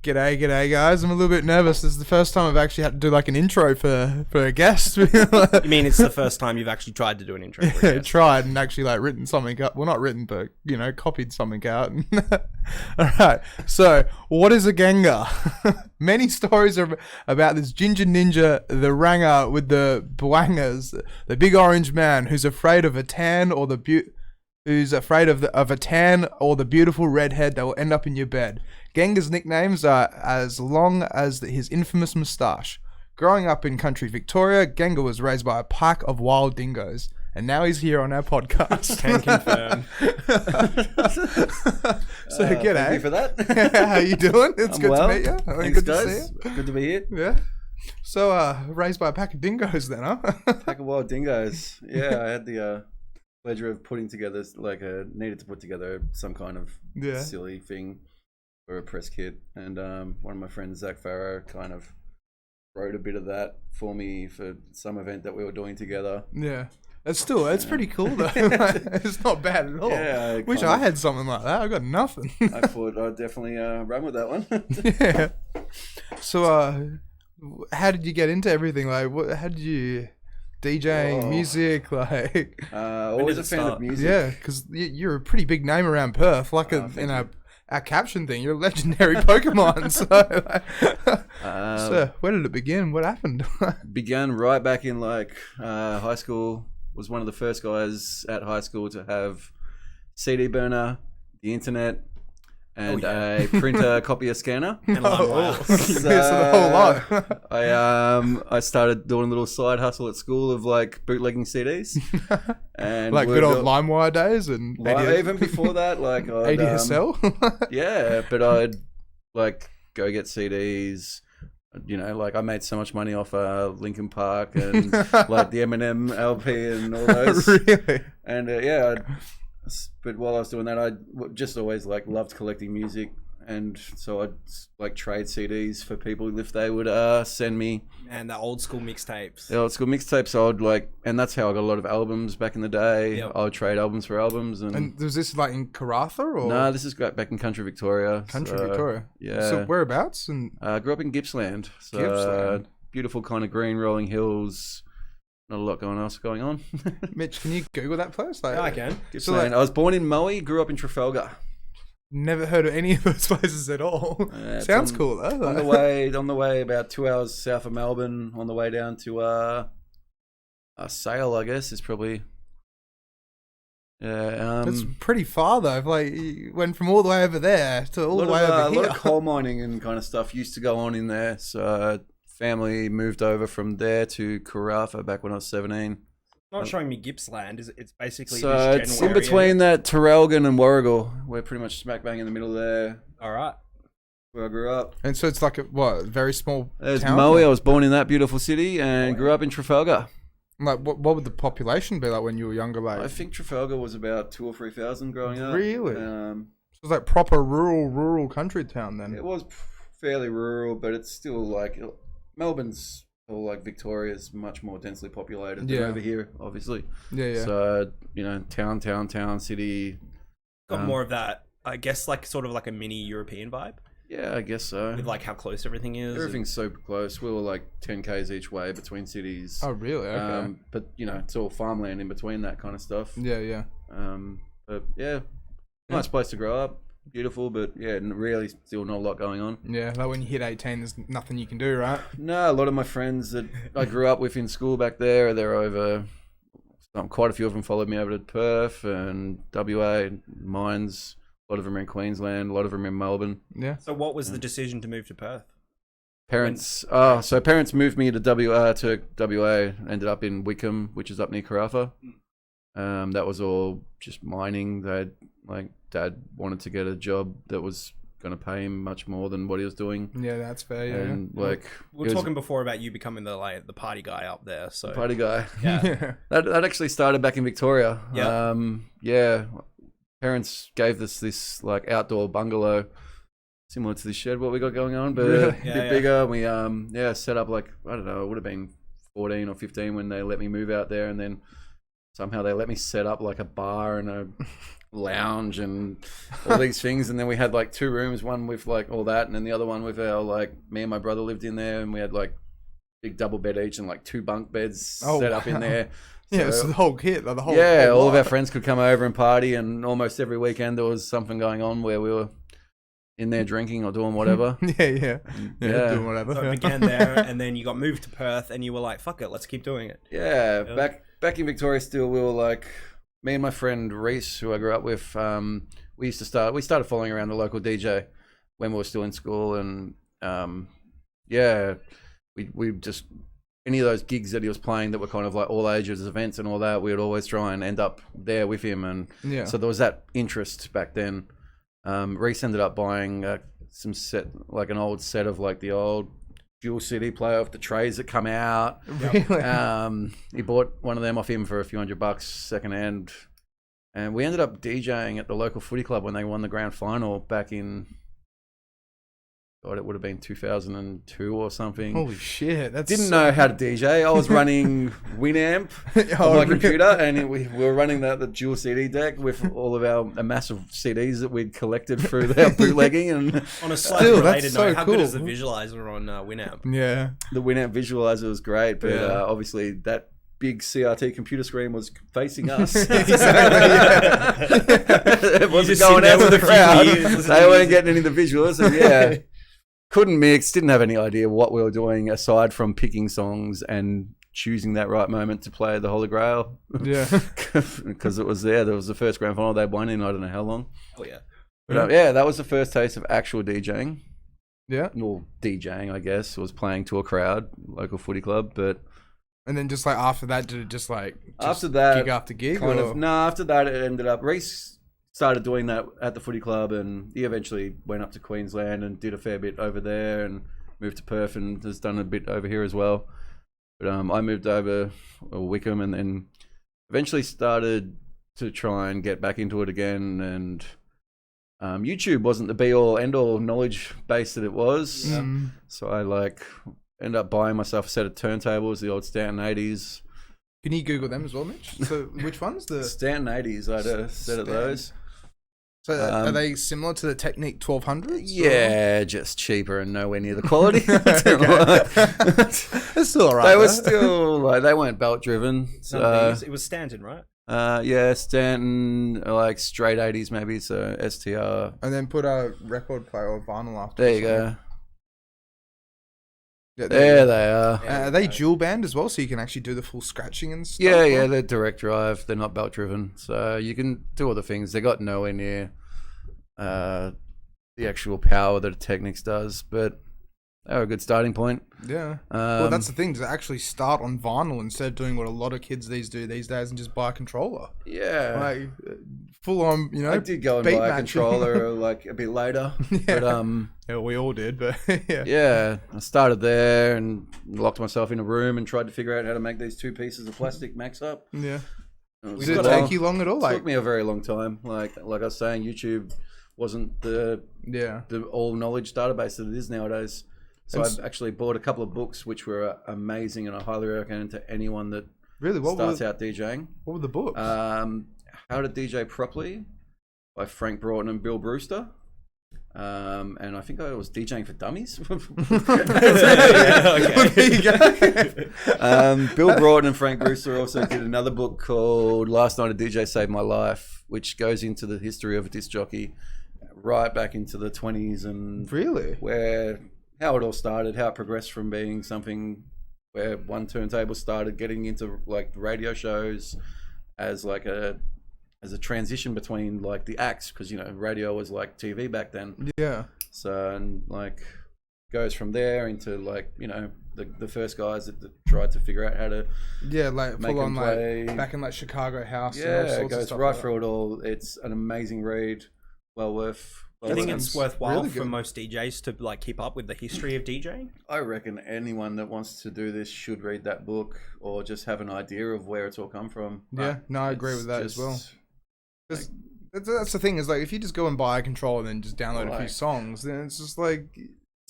G'day guys. I'm a little bit nervous. This is the first time I've actually had to do like an intro for a guest. You mean it's the first time you've actually tried to do an intro for a guest? Tried and actually like written something up. Well, not written, but you know, copied something out. Alright, so what is a Genga? Many stories are about this ginger ninja, the ranger with the bwangers, the big orange man who's afraid of a tan or the beautiful redhead that will end up in your bed. Genga's nicknames are as long as his infamous moustache. Growing up in country Victoria, Genga was raised by a pack of wild dingoes, and now he's here on our podcast. Can confirm. So g'day. Thank you for that. How you doing? It's good to meet you. Thanks, Good to see guys. you. Good to be here. Yeah. So raised by a pack of dingoes then, huh? Pack of wild dingoes. Yeah, I had the pleasure of putting together, needed to put together some kind of silly thing for a press kit, and one of my friends, Zach Farrow, kind of wrote a bit of that for me for some event that we were doing together. Yeah. It's pretty cool though. It's not bad at all. Yeah, Wish I had something like that. I got nothing. I thought I'd definitely run with that one. Yeah. So, how did you get into everything? Like, how did you DJing, music, like. Always a fan of music. Yeah, because you're a pretty big name around Perth. Like in our caption thing, you're a legendary Pokemon. So where did it begin? What happened? Began right back in like high school. Was one of the first guys at high school to have CD burner, the internet, and a printer, copier, scanner. And so the whole lot. I started doing a little side hustle at school of like bootlegging CDs, and like good old LimeWire days, and even before that, like ADSL. Yeah, but I'd like go get CDs. You know, like I made so much money off Linkin Park and like the Eminem LP and all those. Really? And but while I was doing that, I just always like loved collecting music, and so I'd like trade CDs for people if they would send me. And the old school mixtapes. The old school mixtapes. So I'd like, and that's how I got a lot of albums back in the day. Yep. I would trade albums for albums. And was this like in Karratha or? No, this is back in country Victoria. Victoria. Yeah. So whereabouts? And grew up in Gippsland. So beautiful kind of green rolling hills. Not a lot going on. Mitch, can you Google that place? Like, yeah, I can. Gippsland. I was born in Moe, grew up in Trafalgar. Never heard of any of those places at all. Sounds cool though. On the way about 2 hours south of Melbourne, on the way down to Sale, I guess, is probably. Yeah, that's pretty far though. Like you went from all the way over there to all the way over here. A lot of coal mining and kind of stuff used to go on in there. So family moved over from there to Karratha back when I was 17. Not showing me Gippsland. It's basically so this it's general in between that Terrelgan and Warragul. We're pretty much smack bang in the middle there. All right. Where I grew up. And so it's like a very small There's town? Moe. I was born in that beautiful city and grew up in Trafalgar. Like what would the population be like when you were younger? Like I think Trafalgar was about 2,000 or 3,000 growing up. Really? So it's like proper rural country town then. It was fairly rural, but it's still like Melbourne's. Or like Victoria's much more densely populated than over here, obviously. Yeah. So, you know, town, city. Got more of that, I guess, like sort of like a mini European vibe. Yeah, I guess so. With like how close everything is. Everything's super close. We were like 10 Ks each way between cities. Oh, really? Okay. But, you know, it's all farmland in between that kind of stuff. Yeah. But yeah, nice place to grow up. Beautiful, but yeah, really still not a lot going on. Yeah, like when you hit 18, there's nothing you can do, right? No, a lot of my friends that I grew up with in school back there, they're over. Quite a few of them followed me over to Perth and WA, mines. A lot of them are in Queensland, a lot of them are in Melbourne. Yeah. So what was the decision to move to Perth? Parents moved me to WA, ended up in Wickham, which is up near Karratha. That was all just mining. Dad wanted to get a job that was going to pay him much more than what he was doing. Yeah, that's fair. Yeah. And we were talking before about you becoming the party guy up there. So party guy. Yeah. that actually started back in Victoria. Yeah. Parents gave us this like outdoor bungalow similar to this shed what we got going on, but really? a bit bigger. We set up like, I don't know, it would have been 14 or 15 when they let me move out there, and then somehow they let me set up like a bar and a lounge and all these things, and then we had like 2 rooms, one with like all that, and then the other one with our like me and my brother lived in there, and we had like big double bed each and like 2 bunk beds set up in there. So the whole kit, the whole all of our friends could come over and party, and almost every weekend there was something going on where we were in there drinking or doing whatever. Yeah, doing whatever. So it began there, and then you got moved to Perth, and you were like, "Fuck it, let's keep doing it." Yeah, back in Victoria, still we were like, me and my friend Reese, who I grew up with, we started following around the local DJ when we were still in school, and we just any of those gigs that he was playing that were kind of like all ages events and all that, we would always try and end up there with him, and so there was that interest back then. Reese ended up buying an old set of like the old Dual CD player with the trays that come out. Really? He bought one of them off him for a few $100 secondhand, and we ended up DJing at the local footy club when they won the grand final back in, God, it would have been 2002 or something. Holy shit! Didn't know how to DJ. I was running Winamp on my computer, and we were running the dual CD deck with all of a massive CDs that we'd collected through our bootlegging. And on a slightly related note, how good is the visualizer on Winamp? Yeah, the Winamp visualizer was great, but obviously that big CRT computer screen was facing us. Exactly. It wasn't going out to the crowd. They weren't getting any of the visuals. And couldn't mix, didn't have any idea what we were doing aside from picking songs and choosing that right moment to play the Holy Grail. Yeah. Because it was there. There was the first grand final they'd won in I don't know how long. Oh, yeah. But that was the first taste of actual DJing. Yeah. Well, DJing, I guess. It was playing to a crowd, local footy club, but... And then just like after that, did it just after that, gig after gig? After that, it ended up... Reese started doing that at the footy club, and he eventually went up to Queensland and did a fair bit over there and moved to Perth and has done a bit over here as well. But I moved over Wickham and then eventually started to try and get back into it again. And YouTube wasn't the be-all, end-all knowledge base that it was. So I ended up buying myself a set of turntables, the old Stanton 80s. Can you Google them as well, Mitch? So which ones? The Stanton 80s, I had a set of those. So are they similar to the Technique 1200s? Yeah, just cheaper and nowhere near the quality. It's still alright. They were still they weren't belt driven. It was Stanton, right? Yeah, Stanton, like straight 80s maybe, so STR. And then put a record player or vinyl after. There you go. Yeah, there they are. Are they dual band as well, so you can actually do the full scratching and stuff? Yeah, they're direct drive. They're not belt driven, so you can do other things. They got nowhere near the actual power that a Technics does, but they're a good starting point. Yeah. Well, that's the thing, to actually start on vinyl instead of doing what a lot of kids do these days and just buy a controller. Yeah. Like, full on, I did go and buy a controller a bit later. Yeah. But, yeah, we all did, but yeah. Yeah, I started there and locked myself in a room and tried to figure out how to make these two pieces of plastic max up. Yeah. Did it take you long at all? It took me a very long time. Like I was saying, YouTube wasn't the all knowledge database that it is nowadays. So I actually bought a couple of books which were amazing, and I highly recommend to anyone that starts out DJing. What were the books? How to DJ Properly by Frank Broughton and Bill Brewster. And I think I was DJing for Dummies. Bill Broughton and Frank Brewster also did another book called Last Night a DJ Saved My Life, which goes into the history of a disc jockey right back into the 20s and how it all started, how it progressed from being something where one turntable started getting into like radio shows as a transition between like the acts, because radio was like TV back then. Yeah. So and like goes from there into like the first guys that tried to figure out how to like full on play. Like back in like Chicago House. Yeah, and all sorts it goes of stuff right like through it all. It's an amazing read. Well worth. Do you think it's worthwhile for most DJs to like keep up with the history of DJing? I reckon anyone that wants to do this should read that book or just have an idea of where it's all come from. Yeah, no, I agree with that as well. That's the thing, is like if you just go and buy a controller and then just download a few songs, then it's just like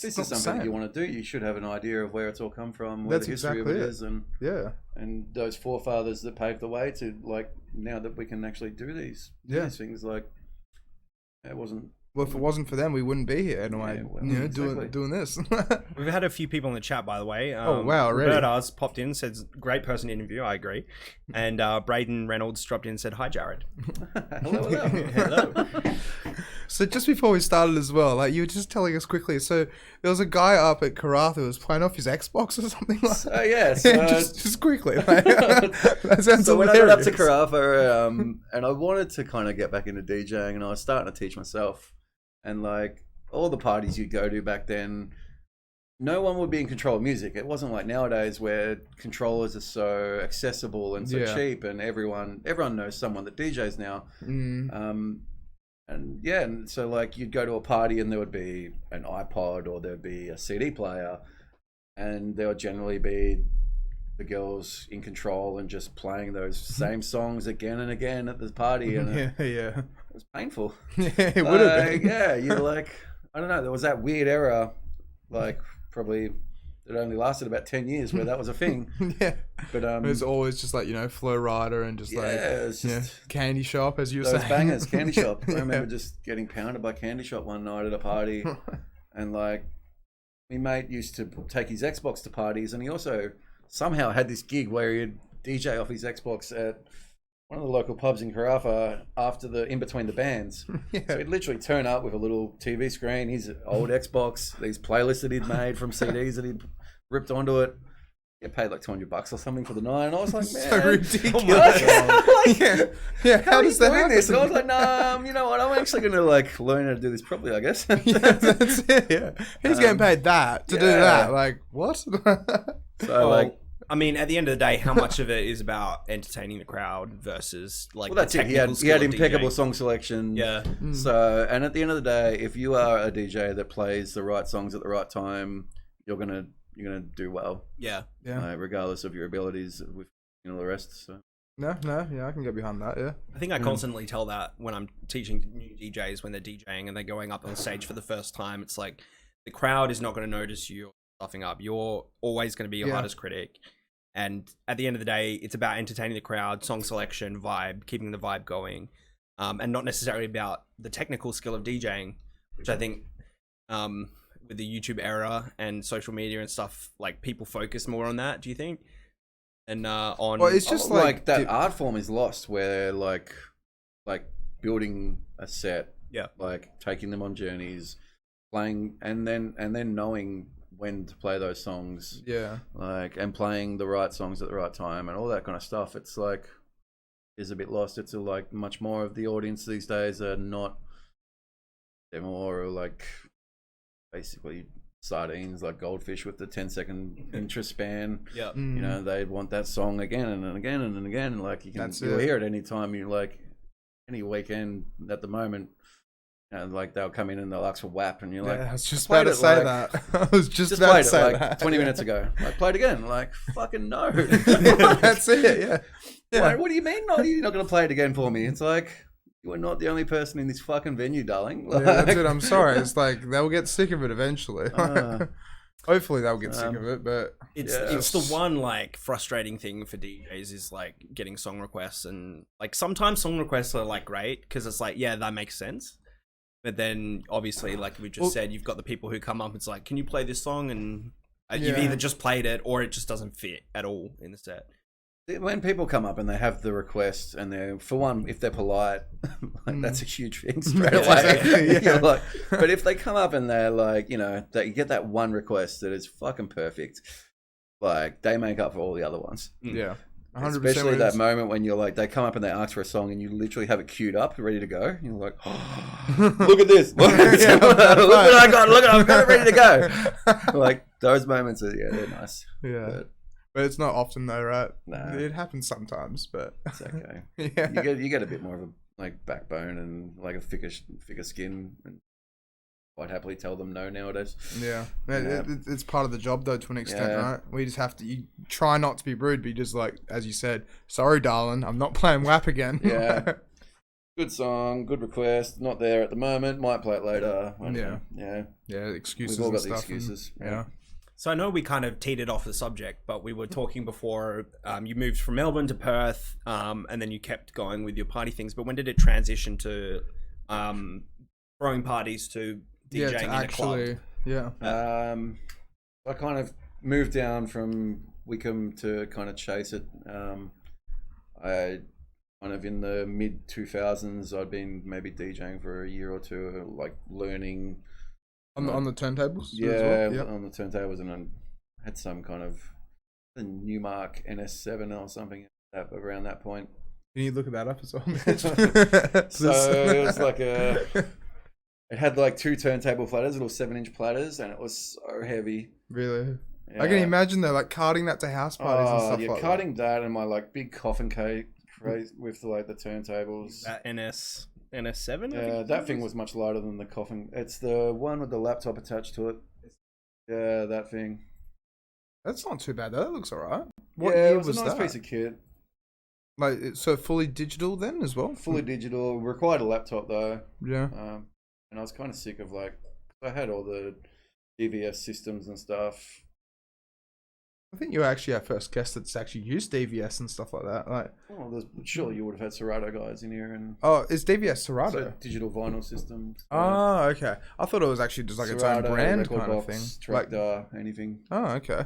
this is something that you want to do. You should have an idea of where it's all come from, where the history of it is, and those forefathers that paved the way to like now that we can actually do these things. Like it wasn't. Well, if it wasn't for them, we wouldn't be here anyway. Doing this. We've had a few people in the chat, by the way. Oh wow! Already. Roberta's popped in, says great person to interview. I agree. And Braden Reynolds dropped in and said hi, Jared. Hello. So just before we started as well, like you were just telling us quickly. So there was a guy up at Karratha who was playing off his Xbox or something like that. Yes. Just quickly. Like, that sounds so hilarious. when I got up to Karratha, and I wanted to kind of get back into DJing, and I was starting to teach myself. And like all the parties you'd go to back then, no one would be in control of music. It wasn't like nowadays where controllers are so accessible and so cheap, and everyone knows someone that DJs now. And so like you'd go to a party and there would be an iPod or there'd be a CD player, and there would generally be the girls in control and just playing those same songs again and again at the party, and it was painful. Yeah, it would have been. Yeah, you're like, I don't know, there was that weird era, like probably it only lasted about 10 years where that was a thing. But it was always just like Flow Rider and just Candy Shop, as you were saying. Those bangers, Candy Shop. I remember just getting pounded by Candy Shop one night at a party, and like my mate used to take his Xbox to parties, and he also somehow had this gig where he'd DJ off his Xbox at one of the local pubs in Carafa after in between the bands. So he'd literally turn up with a little TV screen, his old Xbox, these playlists that he'd made from CDs that he'd ripped onto it. Get paid like $200 or something for the night, and I was like, man, so ridiculous. How does that happen? This? And I was like, nah, you know what? I'm actually gonna like learn how to do this properly, I guess. That's it. Yeah, he's getting paid that to do that. Like what? So like, I mean, at the end of the day, how much of it is about entertaining the crowd versus like well, that's it. He had impeccable song selection. Yeah. So, and at the end of the day, if you are a DJ that plays the right songs at the right time, you're gonna do well. Yeah. Regardless of your abilities with the rest. So. No, I can get behind that. Yeah. I think I constantly tell that when I'm teaching new DJs when they're DJing and they're going up on stage for the first time. It's like the crowd is not going to notice you stuffing up. You're always going to be your hardest critic. And at the end of the day, it's about entertaining the crowd, song selection, vibe, keeping the vibe going, and not necessarily about the technical skill of DJing, which I think. With the YouTube era and social media and stuff, like people focus more on that. Do you think? And on well, it's just like that art form is lost, where like building a set, like taking them on journeys, playing, and then knowing when to play those songs, like and playing the right songs at the right time and all that kind of stuff. It's like is a bit lost. It's like much more of the audience these days are not. They're more like. Basically sardines, like goldfish with the 10-second interest span. Yeah. You know, they want that song again and again and again. Like you'll hear it anytime you like any weekend at the moment. And like they'll come in and they'll ask for WAP and you're like, I was just about to say that. I was just about to say that 20 minutes ago. Like play it again. Like fucking no. That's it. Yeah. Like, what do you mean? No, you're not going to play it again for me. It's like you are not the only person in this fucking venue, darling. Like, that's it. I'm sorry. It's like they'll get sick of it eventually. Hopefully they'll get sick of it, but it's the one like frustrating thing for DJs is like getting song requests, and like sometimes song requests are like great because it's like that makes sense, but then obviously like we just said, you've got the people who come up and it's like, can you play this song, and you've either just played it or it just doesn't fit at all in the set. When people come up and they have the request, and they're, for one, if they're polite, like that's a huge thing straight away. Exactly, like, but if they come up and they're like, that you get that one request that is fucking perfect, like they make up for all the other ones. Yeah, 100%. Especially that moment when you're like, they come up and they ask for a song and you literally have it queued up, ready to go. You're like, oh, look at this, look what I got, look at I've got it ready to go. Like those moments are they're nice. Yeah. But it's not often though, right? No. It happens sometimes, but it's okay. Yeah. You get a bit more of a like backbone and like a thicker skin, and quite happily tell them no nowadays. Yeah. It's part of the job though, to an extent, right? We just have to. You try not to be rude, but you just like, as you said, sorry, darling, I'm not playing WAP again. Yeah. Good song, good request. Not there at the moment. Might play it later. Yeah. Excuses. We've all got and the stuff excuses. Yeah. So I know we kind of teetered off the subject, but we were talking before. You moved from Melbourne to Perth, and then you kept going with your party things. But when did it transition to throwing parties to DJing in a club? Yeah. I kind of moved down from Wickham to kind of chase it. I kind of in the mid 2000s, I'd been maybe DJing for a year or two, like learning. On the turntables? Yeah, on the turntables, and I had some kind of a Newmark NS7 or something around that point. Can you look that up as well? So it was like it had like 2 turntable platters, little 7-inch platters, and it was so heavy. Really? Yeah. I can imagine though, like carting that to house parties and stuff like carting that and my like big coffin cake with like the turntables. That NS7? Yeah, that thing was much lighter than the coffin. It's the one with the laptop attached to it. Yeah, that thing. That's not too bad though. That looks alright. What year was that? It was a nice piece of kit. Like, so fully digital then as well? Fully digital. Required a laptop though. Yeah. And I was kind of sick of like, I had all the DVS systems and stuff. I think you were actually our first guest that's actually used DVS and stuff like that. Like, surely you would have had Serato guys in here. And is DVS Serato? So digital vinyl system. Oh, okay. I thought it was actually just like Serato, its own brand kind of thing. Tractor, anything. Oh, okay.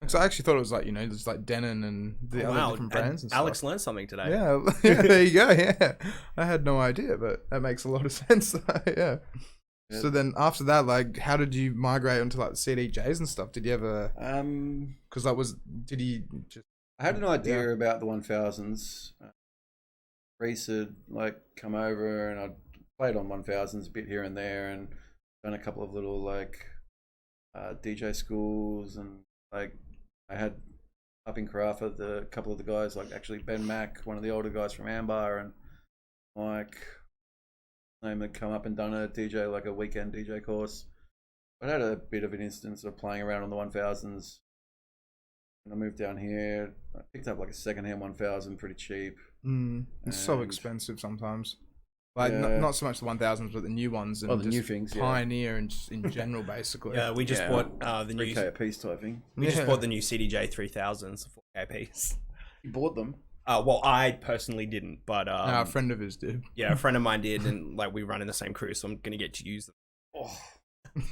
So I actually thought it was like, just like Denon and the other different brands and Alex stuff. learned something today. Yeah, there you go. Yeah, I had no idea, but that makes a lot of sense. Yeah. So then after that, like, how did you migrate onto like the CDJs and stuff? Did you ever? Because did he just? I had an idea about the 1000s. Reese had like come over and I'd played on 1000s a bit here and there and done a couple of little like DJ schools, and like I had up in Carafa a couple of the guys, like actually Ben Mack, one of the older guys from Ambar, and Mike name had come up and done a DJ, like a weekend DJ course. I had a bit of an instance of playing around on the 1000s. When I moved down here, I picked up like a secondhand 1000 pretty cheap. It's so expensive sometimes. Like not so much the 1000s, but the new ones and the new things, Pioneer and just in general, basically. Yeah, we just bought the new 3K a piece type thing. We just bought the new CDJ 3000s, 4K a piece. You bought them? Well, I personally didn't, but a friend of his did. Yeah, a friend of mine did, and like we run in the same crew, so I'm gonna get to use them. Oh.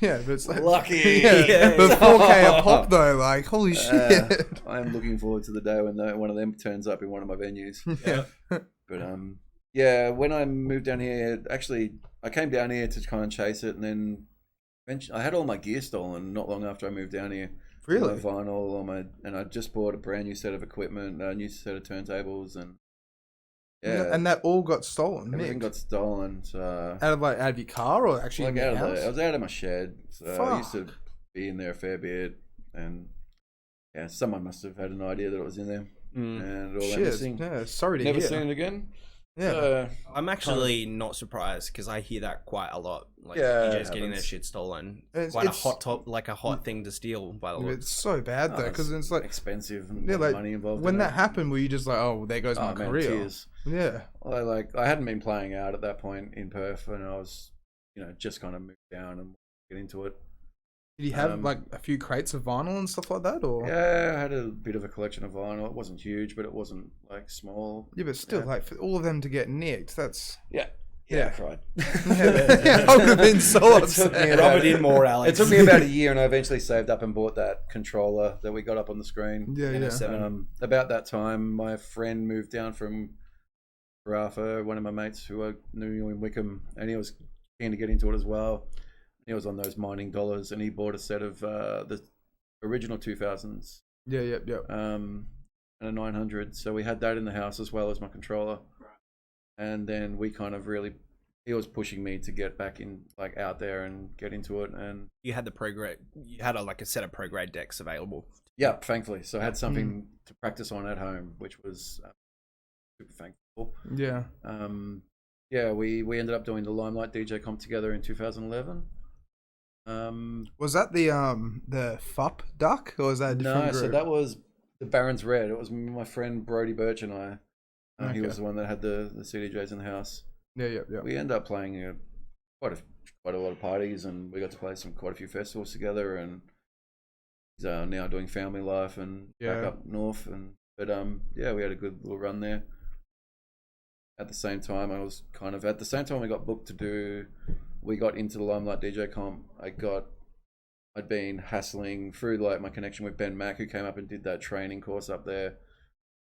Yeah, but it's like, lucky. But 4K a pop though, like holy shit. I'm looking forward to the day when one of them turns up in one of my venues. Yeah. But when I moved down here, actually I came down here to kind of chase it, and then eventually I had all my gear stolen not long after I moved down here. Really? My vinyl, and I just bought a brand new set of equipment, a new set of turntables, and and that all got stolen. Everything got stolen. So out of your car or actually like in your house? I was out of my shed, so Fuck. I used to be in there a fair bit, and someone must have had an idea that it was in there, and it all went missing. Yeah, sorry to Never hear. seen it again. Yeah, I'm actually not surprised because I hear that quite a lot. Like DJs getting their shit stolen. It's quite a hot thing to steal. By the way, it's so bad though because it's like expensive and like money involved. When that happened, were you just like, oh, there goes my career? Tears. Yeah. I hadn't been playing out at that point in Perth, and I was, just kind of moved down and get into it. Did you have like a few crates of vinyl and stuff like that, or? Yeah, I had a bit of a collection of vinyl. It wasn't huge, but it wasn't like small. Yeah, but still, like for all of them to get nicked, that's yeah, I cried. I would have been so upset. Rub it in more, Alex. It took me about a year, and I eventually saved up and bought that controller that we got up on the screen. Yeah. About that time, my friend moved down from Rafa, one of my mates who I knew in Wickham, and he was keen to get into it as well. He was on those mining dollars, and he bought a set of the original 2000s. Yeah. And a 900. So we had that in the house as well as my controller. And then we kind of he was pushing me to get back in, like out there and get into it. And you had you had a set of pro grade decks available. Yeah, thankfully. So I had something to practice on at home, which was super thankful. Yeah. We ended up doing the Limelight DJ comp together in 2011. Was that the FUP duck, or was that a different group? So that was the Baron's Red. It was my friend Brody Birch and I. Okay. He was the one that had the CDJs in the house. Yeah. We ended up playing quite a lot of parties, and we got to play quite a few festivals together. And he's now doing Family Life and back up north. But we had a good little run there. At the same time, we got booked to do. We got into the Limelight DJ comp. I'd been hassling through like my connection with Ben Mack, who came up and did that training course up there.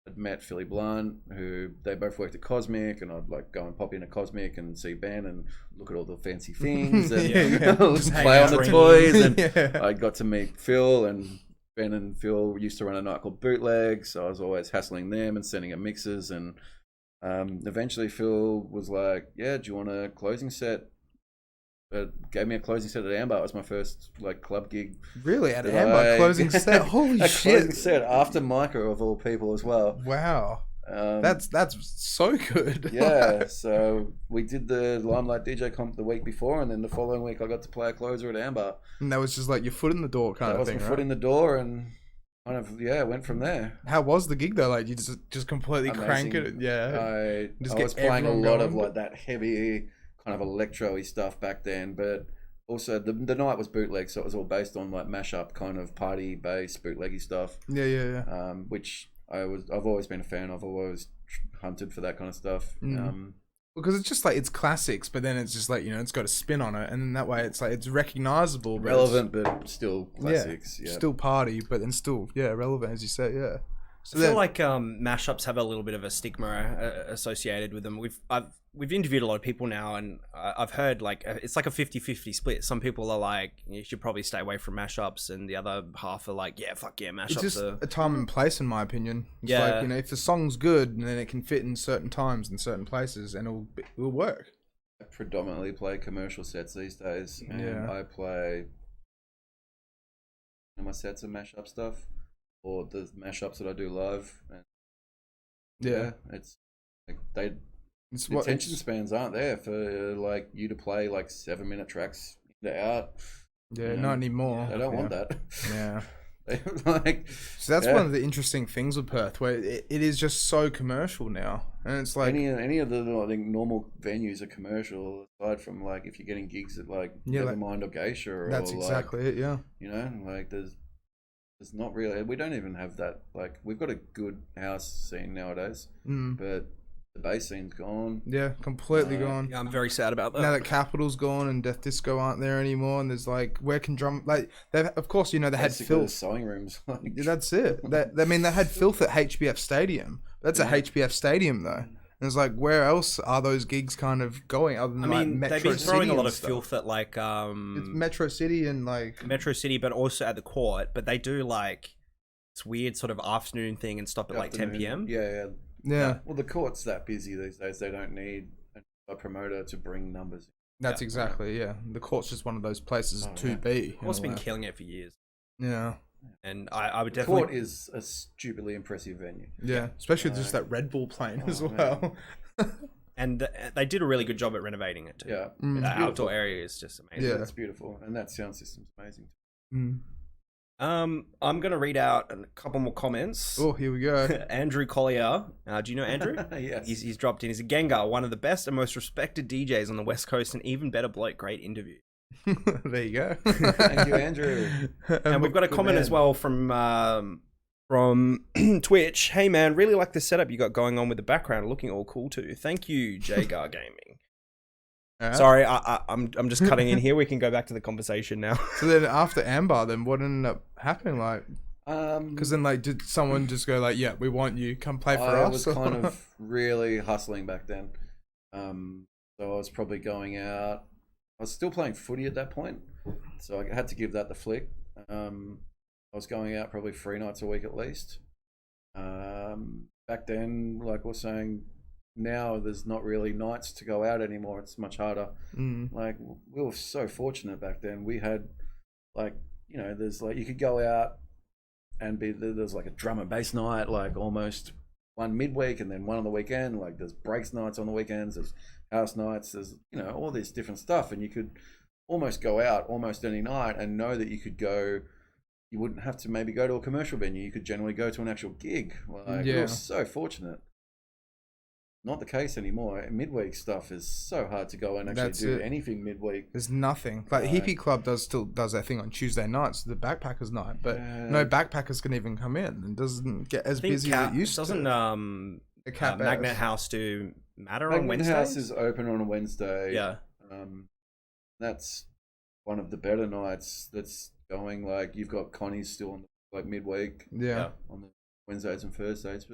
I'd met Philly Blunt, who they both worked at Cosmic, and I'd like go and pop into Cosmic and see Ben and look at all the fancy things and play on the toys. And I got to meet Phil, and Ben and Phil used to run a night called Bootleg, so I was always hassling them and sending them mixes. And eventually Phil was like, "Yeah, do you want a closing set?" Gave me a closing set at Amber. It was my first like club gig. Really, at Amber closing set? Holy shit! Closing set after Micah of all people as well. Wow, that's so good. Yeah, so we did the Limelight DJ comp the week before, and then the following week I got to play a closer at Amber. And that was just like your foot in the door kind of thing, That was my foot in the door, and kind of went from there. How was the gig though? Like you just completely amazing. Crank it? Yeah. I was playing a lot of like that heavy kind of electro-y stuff back then, but also the night was bootleg, so it was all based on like mashup kind of party bass bootleggy stuff. Yeah. Which I've always been a fan of. I've always hunted for that kind of stuff. Because it's just like it's classics, but then it's just like it's got a spin on it, and then that way it's like it's recognizable, relevant, but still classics. Yeah, still party, but then still relevant as you say. Yeah. So I feel like mashups have a little bit of a stigma associated with them. We've interviewed a lot of people now, and I've heard like it's like a 50-50 split. Some people are like, you should probably stay away from mashups, and the other half are like, yeah, fuck yeah, mashups. It's just a time and place, in my opinion. It's like, if the song's good, then it can fit in certain times and certain places, and it'll work. I predominantly play commercial sets these days, and I play my sets of mashup stuff, or the mashups that I do live. And it's like the attention spans aren't there for like you to play like 7-minute tracks out. Not anymore. They don't want that. Yeah. So that's one of the interesting things with Perth, where it is just so commercial now, and it's like any of the normal venues are commercial, aside from like if you're getting gigs at like Nevermind or Geisha. That's exactly it. Yeah. Like there's not really. We don't even have that. Like we've got a good house scene nowadays, but the bass scene's gone. Yeah, completely gone. Yeah, I'm very sad about that. Now that Capital's gone and Death Disco aren't there anymore, and there's like, where can drum like they of course they had filth sewing rooms. That's it. They had filth at HBF Stadium. That's a HBF Stadium though. And it's like, where else are those gigs kind of going other than like Metro City? They've been throwing a lot of filth at like it's Metro City and like Metro City, but also at the court. But they do like this weird sort of afternoon thing and stop at like 10 p.m. Yeah. Well, the court's that busy these days. They don't need a promoter to bring numbers. That's exactly, The court's just one of those places to be. The court's been killing it for years. Yeah. And I would definitely... The court is a stupidly impressive venue. Yeah, especially with just that Red Bull playing as well. And they did a really good job at renovating it too. Yeah. The outdoor area is just amazing. Yeah, it's beautiful. And that sound system's amazing. I'm going to read out a couple more comments. Oh, here we go. Andrew Collier. Do you know Andrew? Yes. He's dropped in. He's a Genga, one of the best and most respected DJs on the West Coast, and even better bloke. Great interview. There you go. Thank you, Andrew. And we've got a comment as well from Twitch. Hey, man, really like the setup you got going on with the background. Looking all cool, too. Thank you, Jagar Gaming. Sorry, I'm just cutting in here. We can go back to the conversation now. So then after Amber, then what ended up happening? Like, because then like, did someone just go like, yeah, we want you, come play for us? I was kind of really hustling back then. So I was probably going out. I was still playing footy at that point, so I had to give that the flick. I was going out probably 3 nights a week at least. Back then, like I was saying, now there's not really nights to go out anymore. It's much harder. Like we were so fortunate back then. We had like, there's like, you could go out and there's like a drum and bass night, like almost one midweek and then one on the weekend. Like there's breaks nights on the weekends, there's house nights, there's, all this different stuff. And you could almost go out almost any night and know that you could go, you wouldn't have to maybe go to a commercial venue. You could generally go to an actual gig. Like we were so fortunate. Not the case anymore. Midweek stuff is so hard to go and actually do anything midweek. There's nothing. Like Hippie Club still does their thing on Tuesday nights, the Backpackers night, but no backpackers can even come in and doesn't get as busy as it used to. Doesn't Magnet House do Matter on Wednesdays? Magnet House is open on a Wednesday. Yeah. That's one of the better nights that's going. Like you've got Connie's still on like midweek. Yeah. On the Wednesdays and Thursdays,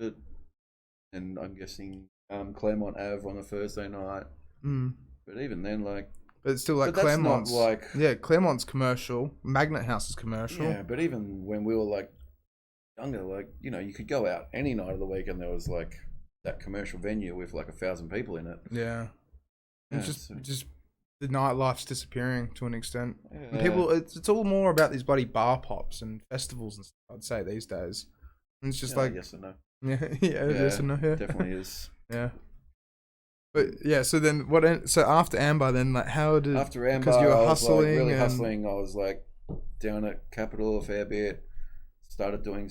and I'm guessing Claremont Ave on a Thursday night. But even then, like, but it's still like Claremont's Claremont's commercial. Magnet House is commercial. Yeah, but even when we were like younger, like you could go out any night of the week and there was like that commercial venue with like 1,000 people in it. Yeah, it's just the nightlife's disappearing to an extent. And people, it's all more about these bloody bar pops and festivals and stuff, I'd say these days. And it's just like yes and no. Yes and no. Yeah, definitely is. Yeah. But yeah, so then so after Amber, then like how did after Amber, because you were hustling, like really hustling. I was like down at Capital a fair bit. Started doing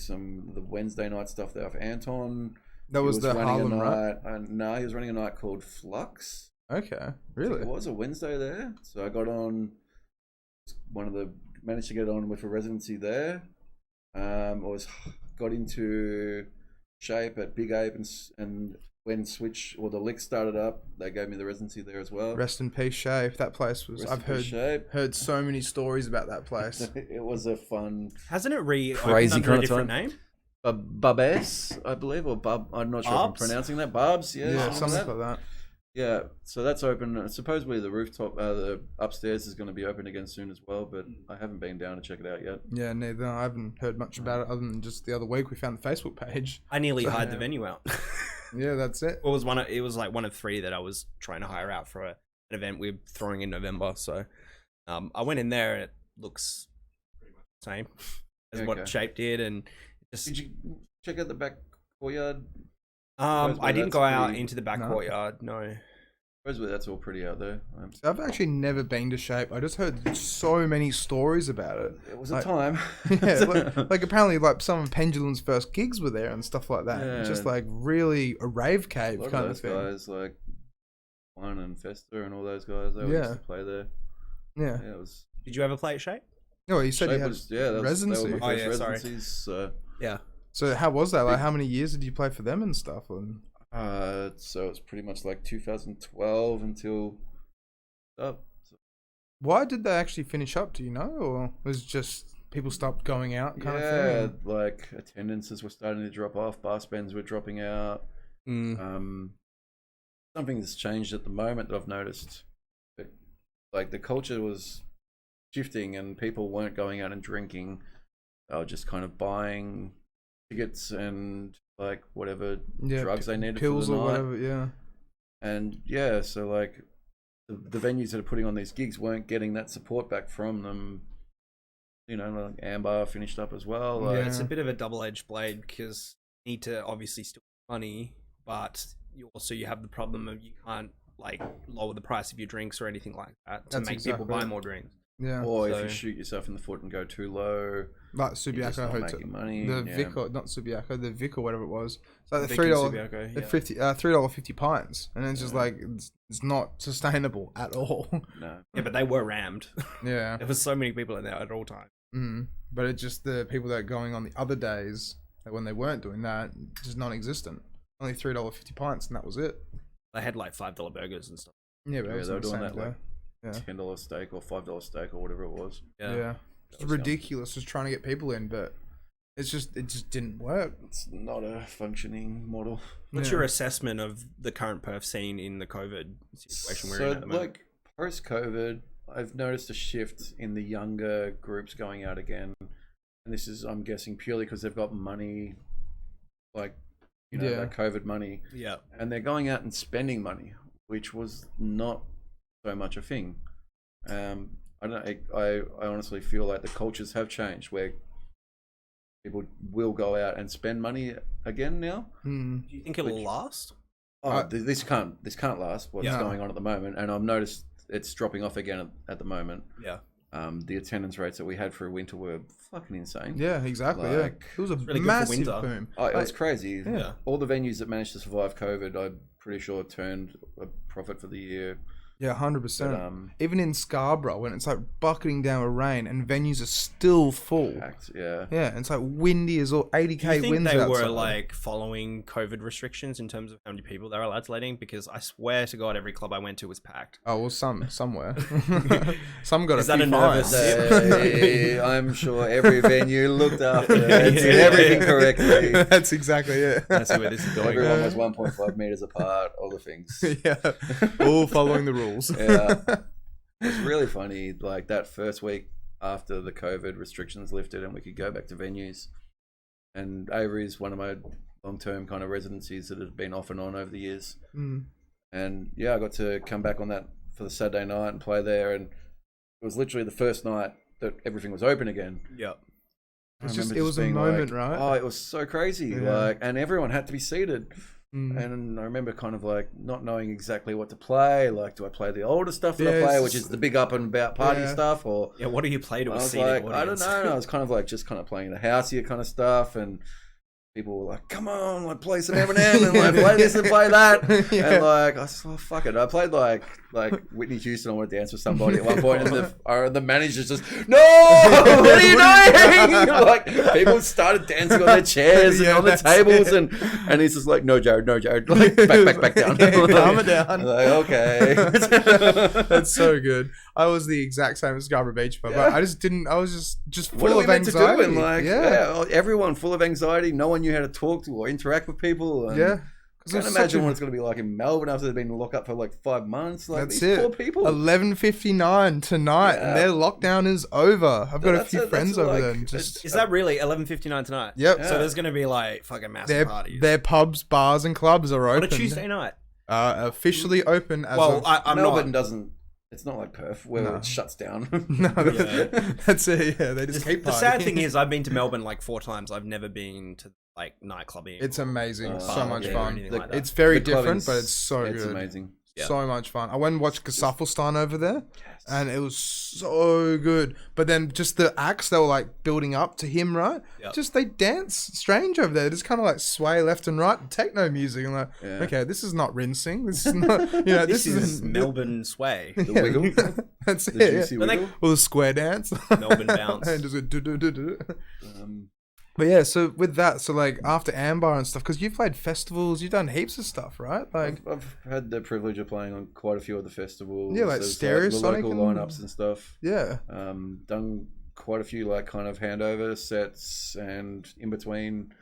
the Wednesday night stuff there with Anton. That was the Harlem night. No, he was running a night called Flux. Okay, really? It was a Wednesday there, so I got on managed to get on with a residency there. I got into shape at Big Ape and when Switch or the Lick started up, they gave me the residency there as well. Rest in peace, Shape. That place was. I've heard so many stories about that place. It was a fun. Hasn't it crazy under kind a of different time? name? Bubes, I believe, or Bub. I'm not sure if I'm pronouncing that. Bubs, yeah, something like that. Yeah, so that's open. Supposedly the rooftop, the upstairs is going to be open again soon as well, but I haven't been down to check it out yet. Yeah, neither. I haven't heard much about it other than just the other week we found the Facebook page. I nearly hired the venue out. Yeah, that's it. It was like one of 3 that I was trying to hire out for an event we're throwing in November. So I went in there and it looks pretty much the same as what Shape did. And just... Did you check out the back courtyard? I didn't go out into the back courtyard. No. Supposedly that's all pretty out there. I've actually never been to Shape. I just heard so many stories about it. It was a time. Yeah, like apparently like some of Pendulum's first gigs were there and stuff like that. Yeah. Just like really a rave cave kind of thing. Guys like One and Fester and all those guys, they used to play there. Yeah. It was. Did you ever play at Shape? No, you said Shape you had residency. They were my first residencies. So. Yeah. So how was that? Like, how many years did you play for them and stuff? So it's pretty much like 2012 until up. Why did they actually finish up? Do you know, or was it just people stopped going out kind of thing? Yeah, like attendances were starting to drop off, bar spends were dropping out. Something that's changed at the moment that I've noticed. Like the culture was shifting, and people weren't going out and drinking. They were just kind of buying tickets and like whatever drugs they needed, pills for the or night. whatever. Yeah, and so like the venues that are putting on these gigs weren't getting that support back from them. You know, like Amber finished up as well. Like, it's a bit of a double-edged blade because you need to obviously still make money, but you have the problem of you can't like lower the price of your drinks or anything like that to make people buy more drinks. Yeah. Or if you shoot yourself in the foot and go too low, like Subiaco Hotel, money. The Vic, or not Subiaco, the Vic or whatever it was. It's like the $3 pints, and it's just like it's not sustainable at all. No. Yeah, but they were rammed. Yeah, there was so many people in there at all times. But it's just the people that are going on the other days when they weren't doing that, just non-existent. Only $3.50 pints, and that was it. They had like $5 burgers and stuff. Yeah, but they were doing that like $10 steak or $5 steak or whatever it was. Yeah. It's ridiculous just trying to get people in, but it just didn't work. It's not a functioning model. What's your assessment of the current Perth scene in the COVID situation we're in at the moment? Like post-COVID, I've noticed a shift in the younger groups going out again, and this is, I'm guessing, purely because they've got money, like that COVID money. Yeah, and they're going out and spending money, which was not so much a thing. I honestly feel like the cultures have changed where people will go out and spend money again now. Do you think it'll last? This can't last. What's going on at the moment, and I've noticed it's dropping off again at the moment. Yeah. The attendance rates that we had for winter were fucking insane. Yeah, exactly. It was a really massive boom. It was crazy. Yeah. All the venues that managed to survive COVID, I'm pretty sure turned a profit for the year. Yeah, 100%. Even in Scarborough, when it's like bucketing down with rain and venues are still full. Packed, yeah. Yeah, and it's like windy as all 80k winds outside. Do you think they were like following COVID restrictions in terms of how many people they're allowed to let in? Because I swear to God, every club I went to was packed. Oh, well, somewhere. Some got Is that a nervous? I'm sure every venue looked after it, did everything correctly. That's exactly it. That's where this is going. Everyone was 1.5 meters apart, all the things. Yeah, all following the rules. Yeah, it's really funny. Like that first week after the COVID restrictions lifted and we could go back to venues, and Avery is one of my long-term kind of residencies that has been off and on over the years. And I got to come back on that for the Saturday night and play there, and it was literally the first night that everything was open again. Yep. It was a moment, right? Oh, it was so crazy. Like, and everyone had to be seated. And I remember kind of like not knowing exactly what to play. Like, do I play the older stuff that I play, which is the big up and about party stuff, or what do you play to a seated audience? I don't know. I was kind of like just kind of playing the houseier kind of stuff, and people were like, "Come on, like play some Eminem and like play this and play that," and like I said, "Fuck it." I played like Whitney Houston. I want to dance with somebody at one point, and the manager's just, "No, what are you doing?" Like people started dancing on their chairs and on the tables, and he's just like, "No, Jared, like back down, calm it down." I'm like, okay, that's so good. I was the exact same as Scarborough Beach, but I just didn't. I was just full what are we of meant anxiety. to do? And like, everyone full of anxiety. No one knew how to talk to or interact with people. And I can't imagine what it's going to be like in Melbourne after they've been locked up for like 5 months. Like that's these it. poor people. 11:59 tonight, and their lockdown is over. I've got a few friends over there. And just is that really 11:59 tonight? Yep. So there's going to be like fucking massive parties. Their pubs, bars, and clubs are open. On a Tuesday night. Officially open as Melbourne doesn't. It's not like Perth where it shuts down. That's it. Yeah, they just keep partying. The sad thing is, I've been to Melbourne like 4 times. I've never been to like nightclubbing. It's amazing. So much fun. Like it's very different, but it's so good. It's amazing. Yeah. So much fun. I went and watched Gesaffelstein over there, and it was so good. But then just the acts that were like building up to him, right? Yep. Just they dance strange over there. They just kind of like sway left and right, techno music. And like, okay, this is not rinsing. This is not, this is Melbourne sway. The wiggle. That's the it. Juicy wiggle. Or the square dance. Melbourne bounce. And just go, but yeah, so with that, so like after Ambar and stuff, because you've played festivals, you've done heaps of stuff, right? Like I've had the privilege of playing on quite a few of the festivals. Yeah, like Stereosonic, like the local lineups and stuff. Yeah. Done quite a few like kind of handover sets and in between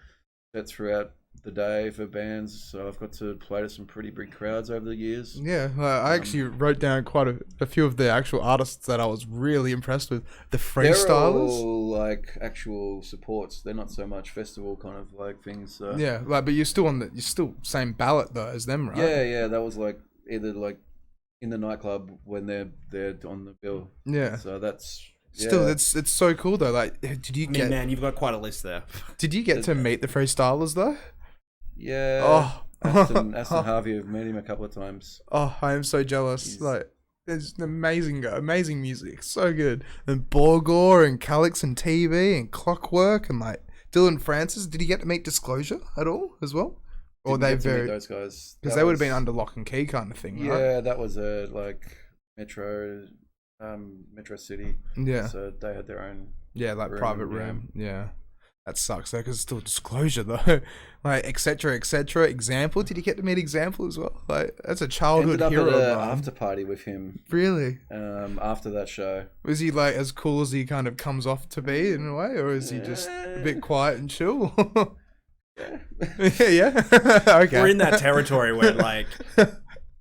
sets throughout the day for bands. So I've got to play to some pretty big crowds over the years. Yeah, I actually wrote down quite a few of the actual artists that I was really impressed with. The freestylers. They're all like actual supports. They're not so much festival kind of like things. So. Yeah, like but you're still same ballot though as them, right? Yeah. That was like either like in the nightclub when they're on the bill. Yeah. So that's. Still, it's so cool though. Like, did you get? Man, you've got quite a list there. Did you get to meet the freestylers though? Yeah. Oh, Aston Harvey, I've met him a couple of times. Oh, I am so jealous. Like, it's an amazing guy, amazing music, so good. And Borgor and Calix and TV and Clockwork and like Dylan Francis. Did you get to meet Disclosure at all as well? Or Didn't get to meet those guys because they would have been under lock and key kind of thing, right? Yeah, that was a like Metro City. Yeah. So they had their own. Yeah, like private room. Yeah. That sucks though, because it's still Disclosure though. Like, etc. Example, did you get to meet Example as well? Like, that's a childhood hero. Ended up at an after party with him. Really? After that show. Was he like as cool as he kind of comes off to be in a way, or is he just a bit quiet and chill? Yeah. Okay. We're in that territory where like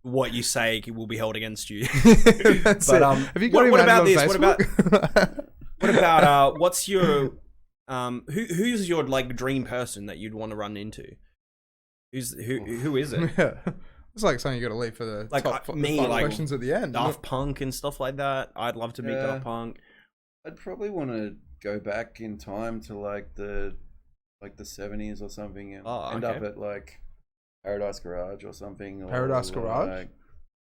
what you say will be held against you. That's but have you got what about this? What about what's your who's your like dream person that you'd want to run into? Who is it? Yeah. It's like something you got to leave for the like top like questions at the end. Daft Punk and stuff like that. I'd love to meet Daft Punk. I'd probably want to go back in time to like the 70s or something and end up at like Paradise Garage or something. Paradise Garage? Like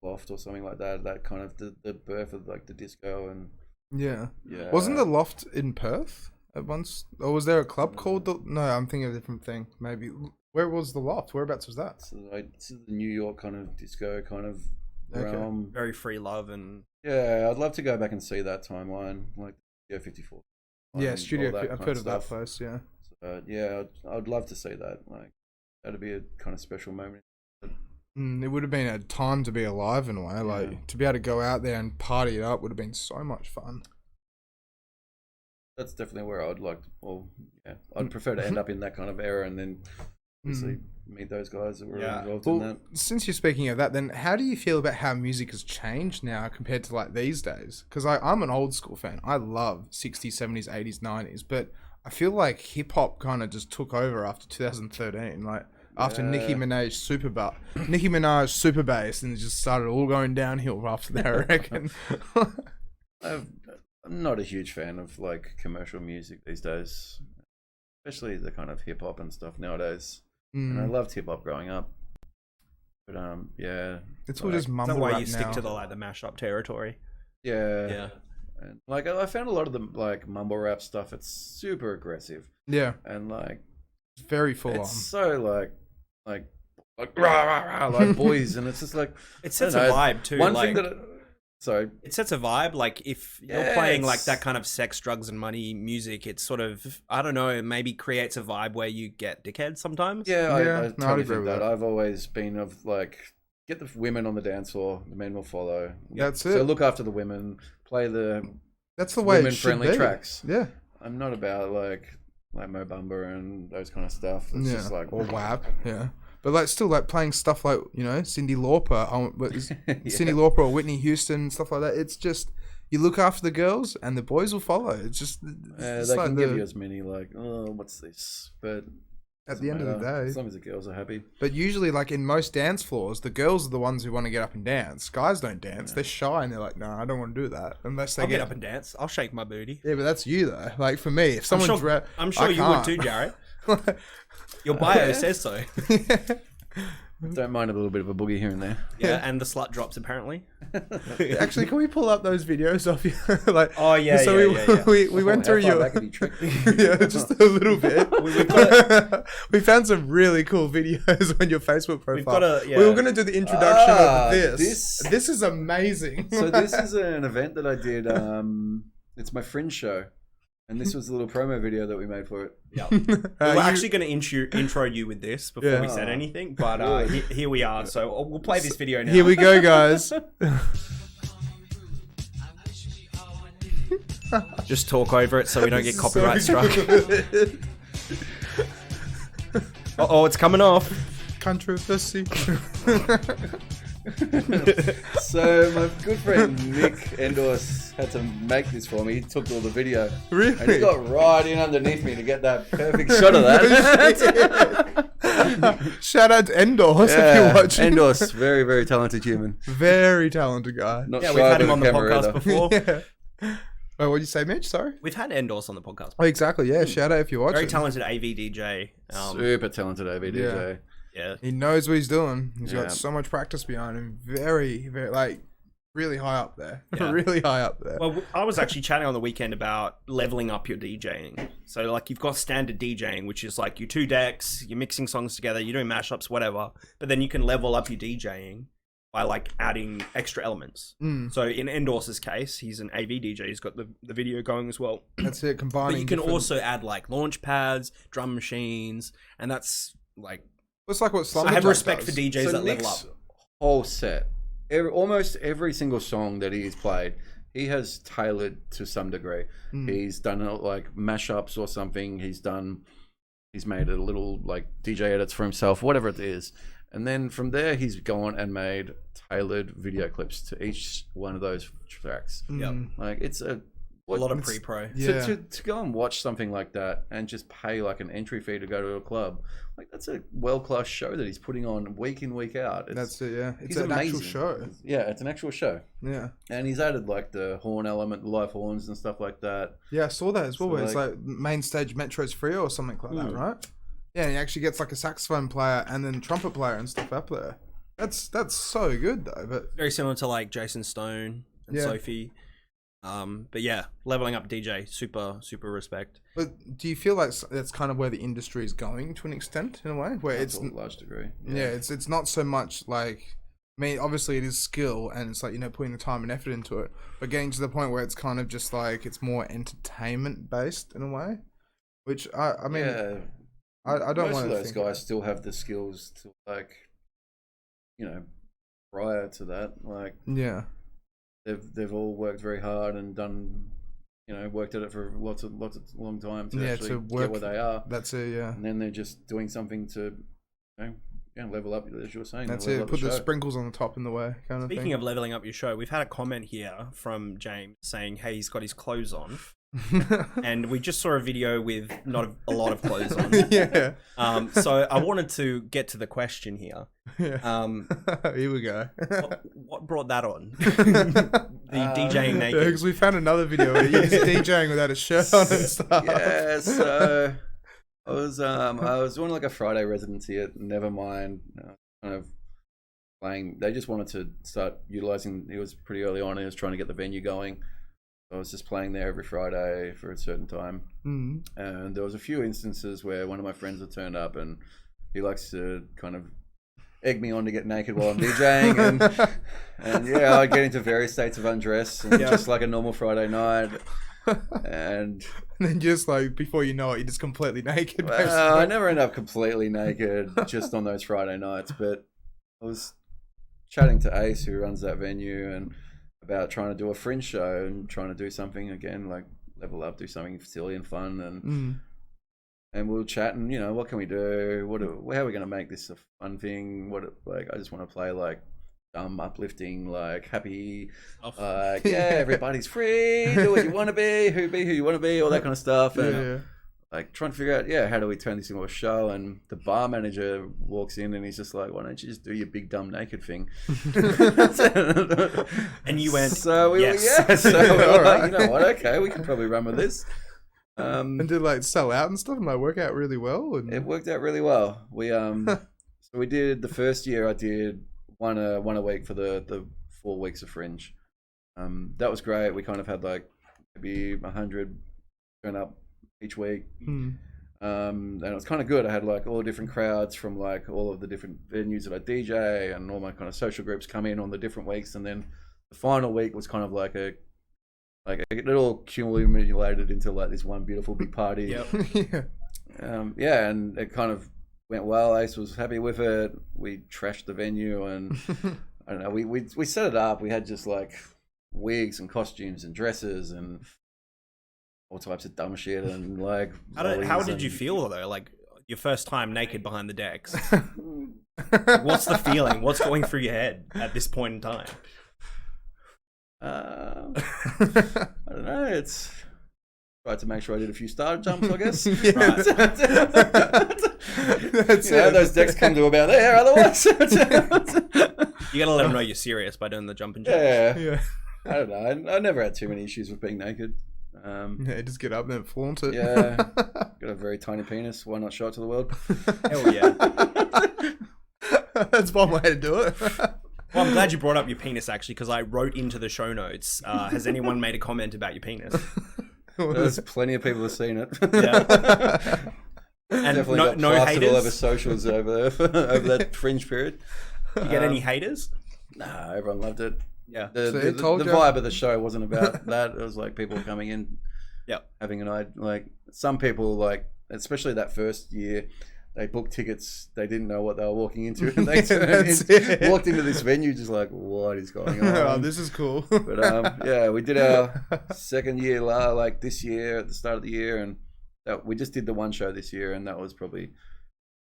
Loft or something like that. That kind of the birth of like the disco and yeah. Wasn't the Loft in Perth at once? Or was there a club called the... No, I'm thinking of a different thing. Maybe. Where was the Loft? Whereabouts was that? So it's the New York kind of disco kind of realm. Very free love and... Yeah, I'd love to go back and see that timeline. Like Studio 54. Yeah, I've heard of that place, yeah. Yeah, I'd love to see that. Like, that'd be a kind of special moment. It would have been a time to be alive in a way. Like, to be able to go out there and party it up would have been so much fun. That's definitely where I'd like to, well, yeah, I'd prefer to end up in that kind of era and then obviously meet those guys that were involved in that. Since you're speaking of that, then how do you feel about how music has changed now compared to like these days? Because I'm an old school fan. I love 60s, 70s, 80s, 90s, but I feel like hip hop kind of just took over after 2013. Like after Nicki Minaj Super Bass, and it just started all going downhill after that, I reckon. I'm not a huge fan of like commercial music these days, especially the kind of hip hop and stuff nowadays. And I loved hip hop growing up, but yeah, it's all just mumble rap now. Is that why you stick to the mashup territory? Yeah. And like I found a lot of the like mumble rap stuff. It's super aggressive. Yeah. And like It's very full on. It's so like rah, rah, rah, like boys, and it's just like it sets a vibe too. One like, thing that sorry, it sets a vibe. Like if you're playing like that kind of sex, drugs, and money music, it's sort of, I don't know, maybe creates a vibe where you get dickheads sometimes. Yeah, I totally think that. I've always been of like, get the women on the dance floor, the men will follow. That's it. So look after the women, play the that's the way it should women-friendly be. tracks. Yeah, I'm not about like Mo Bamba and those kind of stuff. It's just like or WAP. Yeah. But like still like playing stuff like, you know, Cyndi Lauper, Cyndi Lauper or Whitney Houston, stuff like that. It's just, you look after the girls and the boys will follow. It's just it's they like can give you as many like, oh, what's this? But at the end of the day, as long as the girls are happy. But usually, like in most dance floors, the girls are the ones who want to get up and dance. Guys don't dance; they're shy and they're like, "No, I don't want to do that." Unless they I'll get up and dance. I'll shake my booty. Yeah, but that's you though. Like for me, if someone I'm sure you would too, Jared. Your bio says so. Don't mind a little bit of a boogie here and there. Yeah, and the slut drops apparently. Actually, can we pull up those videos of you? Like, oh yeah, so we went through your yeah, just a little bit. We found some really cool videos on your Facebook profile. We were going to do the introduction of this. This is amazing. So this is an event that I did. It's my Fringe show. And this was a little promo video that we made for it. Yeah, we were actually going to intro you with this before we said anything, but here we are. So we'll play this video now. Here we go, guys. Just talk over it so we don't get copyright struck. Oh, it's coming off. Controversy. So my good friend Nick Endorse had to make this for me. He took all the video. Really? And he got right in underneath me to get that perfect shot of that. Shout out to Endorse if you're watching. Endorse, very, very talented human. Very talented guy. Not we've had him on the podcast either. before. Oh, what did you say, Mitch? Sorry? We've had Endorse on the podcast. Oh, exactly. Yeah, shout out if you're watching. Very talented AV DJ. Super talented AV DJ. Yeah. He knows what he's doing. He's got so much practice behind him. Very, very, like, really high up there. Yeah. Really high up there. Well, I was actually chatting on the weekend about leveling up your DJing. So, like, you've got standard DJing, which is like your 2 decks, you're mixing songs together, you're doing mashups, whatever. But then you can level up your DJing by, like, adding extra elements. So, in Endorse's case, he's an AV DJ. He's got the video going as well. That's it, combining. But you can also add, like, launch pads, drum machines, and that's, like... It's like what Slumber I have Jack respect does. for DJs that level up. Whole set, almost every single song that he's played, he has tailored to some degree. He's done like mashups or something. He's made a little like DJ edits for himself, whatever it is. And then from there, he's gone and made tailored video clips to each one of those tracks. Like it's a lot of pre-pro. To go and watch something like that and just pay like an entry fee to go to a club, like that's a world-class show that he's putting on week in, week out. That's it, yeah. It's an actual show. Yeah, it's an actual show. Yeah. And he's added like the horn element, the live horns and stuff like that. Yeah, I saw that as well, where it's like main stage Metro's Free or something like that, right? Yeah, and he actually gets like a saxophone player and then trumpet player and stuff up there. That's so good though. But very similar to like Jason Stone and Sophie. But yeah, leveling up DJ, super respect. But do you feel like that's kind of where the industry is going to an extent, in a way, where That's it's a large degree? Yeah, it's not so much like, I mean, obviously it is skill and it's like, you know, putting the time and effort into it, but getting to the point where it's kind of just like it's more entertainment based in a way, which I mean, I don't want to. Most of those guys still have the skills to like, you know, prior to that, like They've all worked very hard and done, you know, worked at it for lots of long time to actually get where they are. That's it, yeah. And then they're just doing something to, you know, level up, as you were saying. That's it. Put the sprinkles on the top in the way, kind of thing. Speaking of leveling up your show, we've had a comment here from James saying, "Hey, he's got his clothes on." And we just saw a video with not a lot of clothes on. Yeah. So I wanted to get to the question here. Yeah. Here we go. What brought that on? The DJing naked. Yeah, because we found another video where he's DJing without a shirt on and stuff. Yeah, so I was doing like a Friday residency at Nevermind, kind of playing. They just wanted to start utilizing. It was pretty early on. He was trying to get the venue going. I was just playing there every Friday for a certain time. And there was a few instances where one of my friends had turned up, and he likes to kind of egg me on to get naked while I'm DJing, and yeah, I'd get into various states of undress, and just like a normal Friday night. And then just like before you know it, you're just completely naked. Well, I never end up completely naked just on those Friday nights, but I was chatting to Ace, who runs that venue, and about trying to do a Fringe show and trying to do something again, like level up, do something silly and fun, and we were chatting, you know, what can we do? How are we going to make this a fun thing? I just want to play like dumb, uplifting, like happy, everybody's free, do what you want to be who you want to be, all that kind of stuff. And like trying to figure out, how do we turn this into a show? And the bar manager walks in and he's just like, why don't you just do your big dumb naked thing? And you went, so yes. So we were like, you know what? Okay, we can probably run with this. And did like sell out and stuff and like work out really well? And... It worked out really well. We so we did the first year. I did one a week for the 4 weeks of Fringe. That was great. We kind of had like maybe 100 turn up each week. And it was kind of good. I had like all the different crowds from like all of the different venues that I DJ, and all my kind of social groups come in on the different weeks, and then the final week was kind of like it all accumulated into like this one beautiful big party. And it kind of went well. Ace was happy with it. We trashed the venue, and I don't know, we set it up. We had just like wigs and costumes and dresses and all types of dumb shit, and like how did you feel though, like your first time naked behind the decks? What's the feeling? What's going through your head at this point in time? I don't know, it's tried to make sure I did a few star jumps, I guess. That's it. Those decks come to about there otherwise. You gotta let them know you're serious by doing the jumping jacks. Yeah. I don't know, I never had too many issues with being naked. Just get up there and flaunt it. Yeah. Got a very tiny penis, why not show it to the world? Hell yeah. That's one way to do it. Well, I'm glad you brought up your penis, actually, because I wrote into the show notes, has anyone made a comment about your penis? There's plenty of people who've seen it. Yeah. And definitely no got plastered haters? all over socials over that Fringe period. You get any haters? Nah, everyone loved it. Yeah. The vibe of the show wasn't about that. It was like people coming in, having an eye. Like some people, like especially that first year, they booked tickets. They didn't know what they were walking into, and they walked into this venue just like, what is going on? Oh, this is cool. But we did our second year like this year at the start of the year, and we just did the one show this year, and that was probably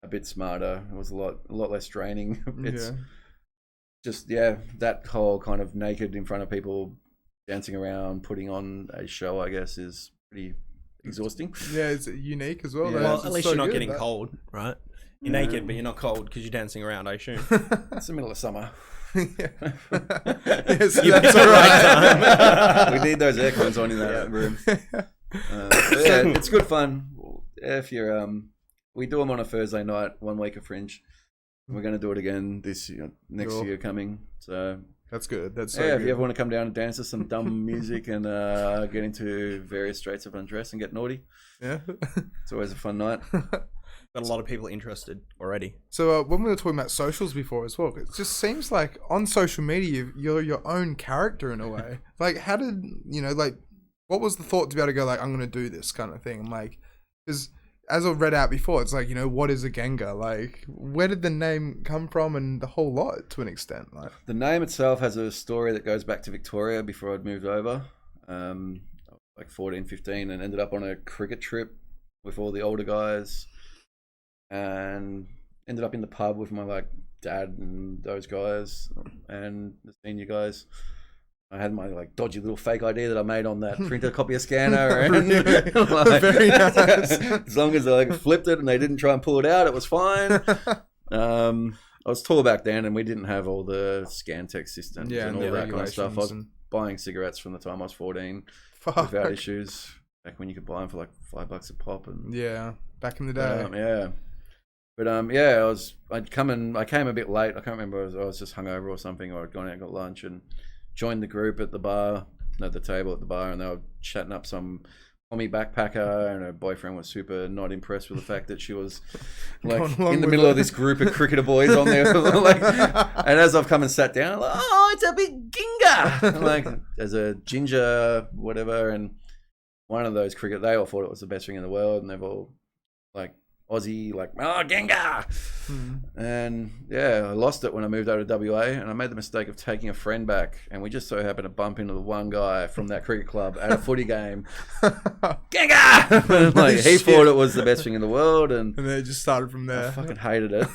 a bit smarter. It was a lot less draining. It's just that whole kind of naked in front of people, dancing around, putting on a show, I guess, is pretty exhausting. Yeah, it's unique as well. Yeah. Well, at least you're not getting cold, right? You're naked, but you're not cold because you're dancing around, I assume. It's the middle of summer. Yes, You picked the right time. We need those aircons on in that room. It's good fun. If you're we do them on a Thursday night, 1 week of Fringe. We're going to do it again next year coming. So that's good. That's so if good. you ever want to come down and dance to some dumb music and get into various straits of undress and get naughty, it's always a fun night. Got a lot of people interested already. So when we were talking about socials before as well, it just seems like on social media you're your own character in a way. Like, how did what was the thought to be able to go like, I'm going to do this kind of thing? And like, because as I've read out before, it's like, what is a Genga? Like, where did the name come from and the whole lot to an extent? Like, the name itself has a story that goes back to Victoria before I'd moved over, like 14, 15, and ended up on a cricket trip with all the older guys, and ended up in the pub with my like dad and those guys and the senior guys. I had my like dodgy little fake ID that I made on that printer copier scanner, and very nice. As long as they like flipped it and they didn't try and pull it out, it was fine. I was tall back then, and we didn't have all the scan text systems and all that kind of stuff. I was buying cigarettes from the time I was 14 without issues. Back when you could buy them for like $5 a pop, and back in the day. I came a bit late. I can't remember. I was just hungover or something, or I'd gone out and got lunch and joined the group at the bar at the table at the bar, and they were chatting up some Tommy backpacker, and her boyfriend was super not impressed with the fact that she was like in the middle of this group of cricketer boys on there. Like, and as I've come and sat down, I'm like, oh, it's a big Genga. Like, as a ginger, whatever, and one of those they all thought it was the best thing in the world, and they've all like Aussie, like, oh, Genga. And yeah, I lost it when I moved over to WA, and I made the mistake of taking a friend back, and we just so happened to bump into the one guy from that cricket club at a footy game. Genga! Like, he thought it was the best thing in the world, and then it just started from there. I fucking hated it.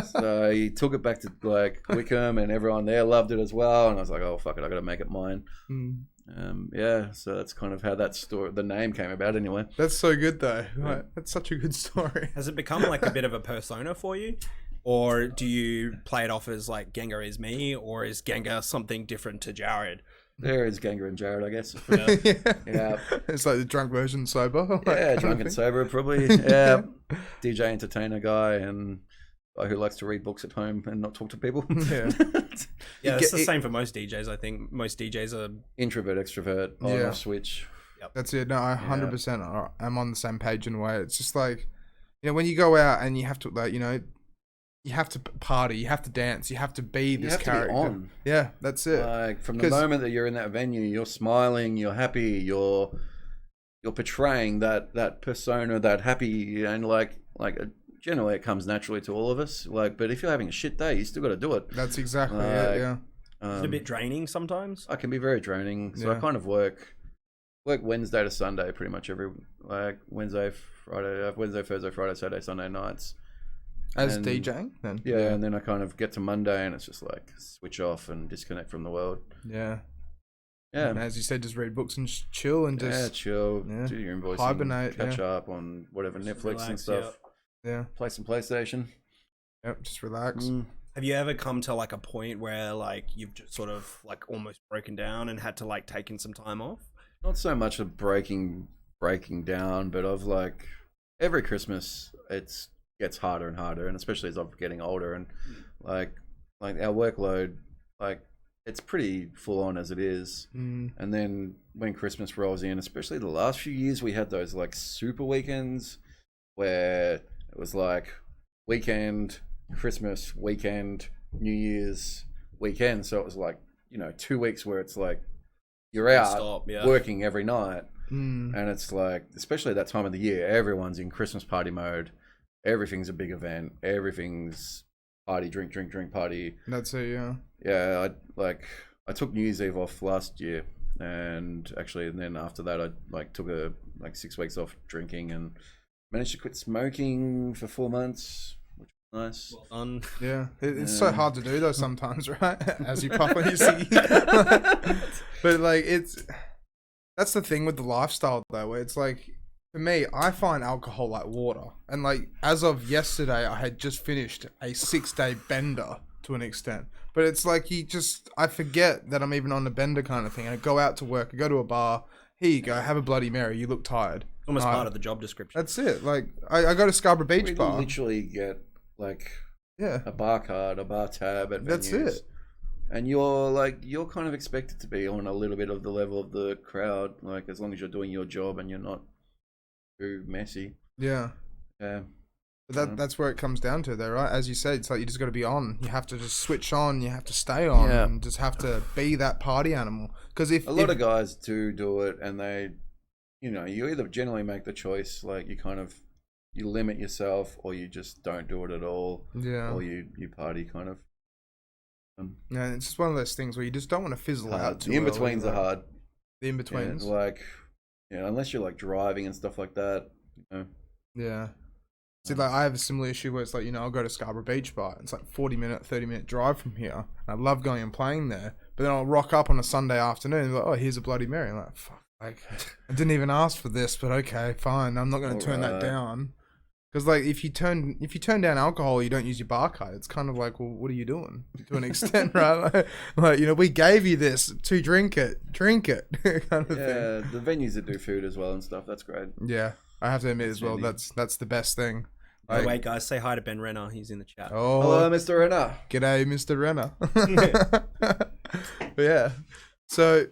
So he took it back to like Wickham, and everyone there loved it as well, and I was like, oh fuck it, I gotta make it mine. Yeah, so that's kind of how that story, the name came about anyway. That's so good though. Like, that's such a good story. Has it become like a bit of a persona for you? Or do you play it off as like Genga is me, or is Genga something different to Jared? There is Genga and Jared, I guess. Yeah. It's like the drunk version sober. Yeah, drunk and sober probably. Yeah. DJ entertainer guy, and guy who likes to read books at home and not talk to people. Yeah. Yeah, it's the same for most DJs. I think most DJs are introvert, extrovert, on off switch. Yep. That's it. No, I 100% I'm on the same page in a way. It's just like, you know, when you go out and you have to, like, you know, you have to party, you have to dance, you have to be this character. To be on. Yeah, that's it. Like, from the moment that you're in that venue, you're smiling, you're happy, you're portraying that persona, that happy, and like generally it comes naturally to all of us. Like, but if you're having a shit day, you still got to do it. That's exactly it. Yeah. Is it a bit draining sometimes? I can be very draining. So I kind of work Wednesday to Sunday pretty much like Wednesday, Thursday, Friday, Saturday, Sunday nights. As DJing then? Yeah, and then I kind of get to Monday and it's just like switch off and disconnect from the world. Yeah. Yeah. And as you said, just read books and just chill and just... chill, do your invoicing, hibernate, catch up on whatever just Netflix relax, and stuff. Yeah. Play some PlayStation. Yep, just relax. Have you ever come to like a point where like you've just sort of like almost broken down and had to like take in some time off? Not so much of breaking down, but of like every Christmas it gets harder and harder, and especially as I'm getting older, and like our workload, like it's pretty full on as it is. And then when Christmas rolls in, especially the last few years, we had those like super weekends where it was like weekend, Christmas, weekend, New Year's, weekend. So it was like, you know, 2 weeks where it's like you're out working every night. And it's like, especially at that time of the year, everyone's in Christmas party mode. Everything's a big event. Everything's party, drink party. That's it, yeah. Yeah, I took New Year's Eve off last year, and then after that I like took 6 weeks off drinking and managed to quit smoking for 4 months, which was nice. Well done. Yeah, it's so hard to do though sometimes, right? As you puff on your ciggy. But like that's the thing with the lifestyle though, where it's like, for me, I find alcohol like water. And like, as of yesterday, I had just finished a 6-day bender to an extent. But it's like, I forget that I'm even on the bender kind of thing. I go out to work, I go to a bar, here you go, have a Bloody Mary, you look tired. Almost part of the job description. That's it. Like, I go to Scarborough Beach Bar. Literally get like a bar card, a bar tab at venues. That's it. And you're kind of expected to be on a little bit of the level of the crowd, like as long as you're doing your job and you're not too messy. Yeah. But that's where it comes down to, though, right? As you said, it's like you just got to be on. You have to just switch on. You have to stay on, and just have to be that party animal. Because if a lot of guys do it, and they, you know, you either generally make the choice, like you limit yourself, or you just don't do it at all. Yeah. Or you party kind of. Yeah, it's just one of those things where you just don't want to fizzle out too The in-betweens are hard. The in-betweens? Yeah, unless you're like driving and stuff like that, you know. Yeah. See, like, I have a similar issue where it's like, you know, I'll go to Scarborough Beach Bar. It's like 30-minute drive from here. And I love going and playing there. But then I'll rock up on a Sunday afternoon and be like, oh, here's a Bloody Mary. I'm like, fuck, like, I didn't even ask for this, but okay, fine. I'm not going to turn that down. Because, like, if you turn down alcohol, you don't use your bar card. It's kind of like, well, what are you doing? To an extent, right? Like, you know, we gave you this to drink it, kind of thing. Yeah, the venues that do food as well and stuff, that's great. Yeah, I have to admit as well, that's the best thing. By the way, guys, say hi to Ben Renner. He's in the chat. Oh, hello, Mr. Renner. G'day, Mr. Renner. But yeah, so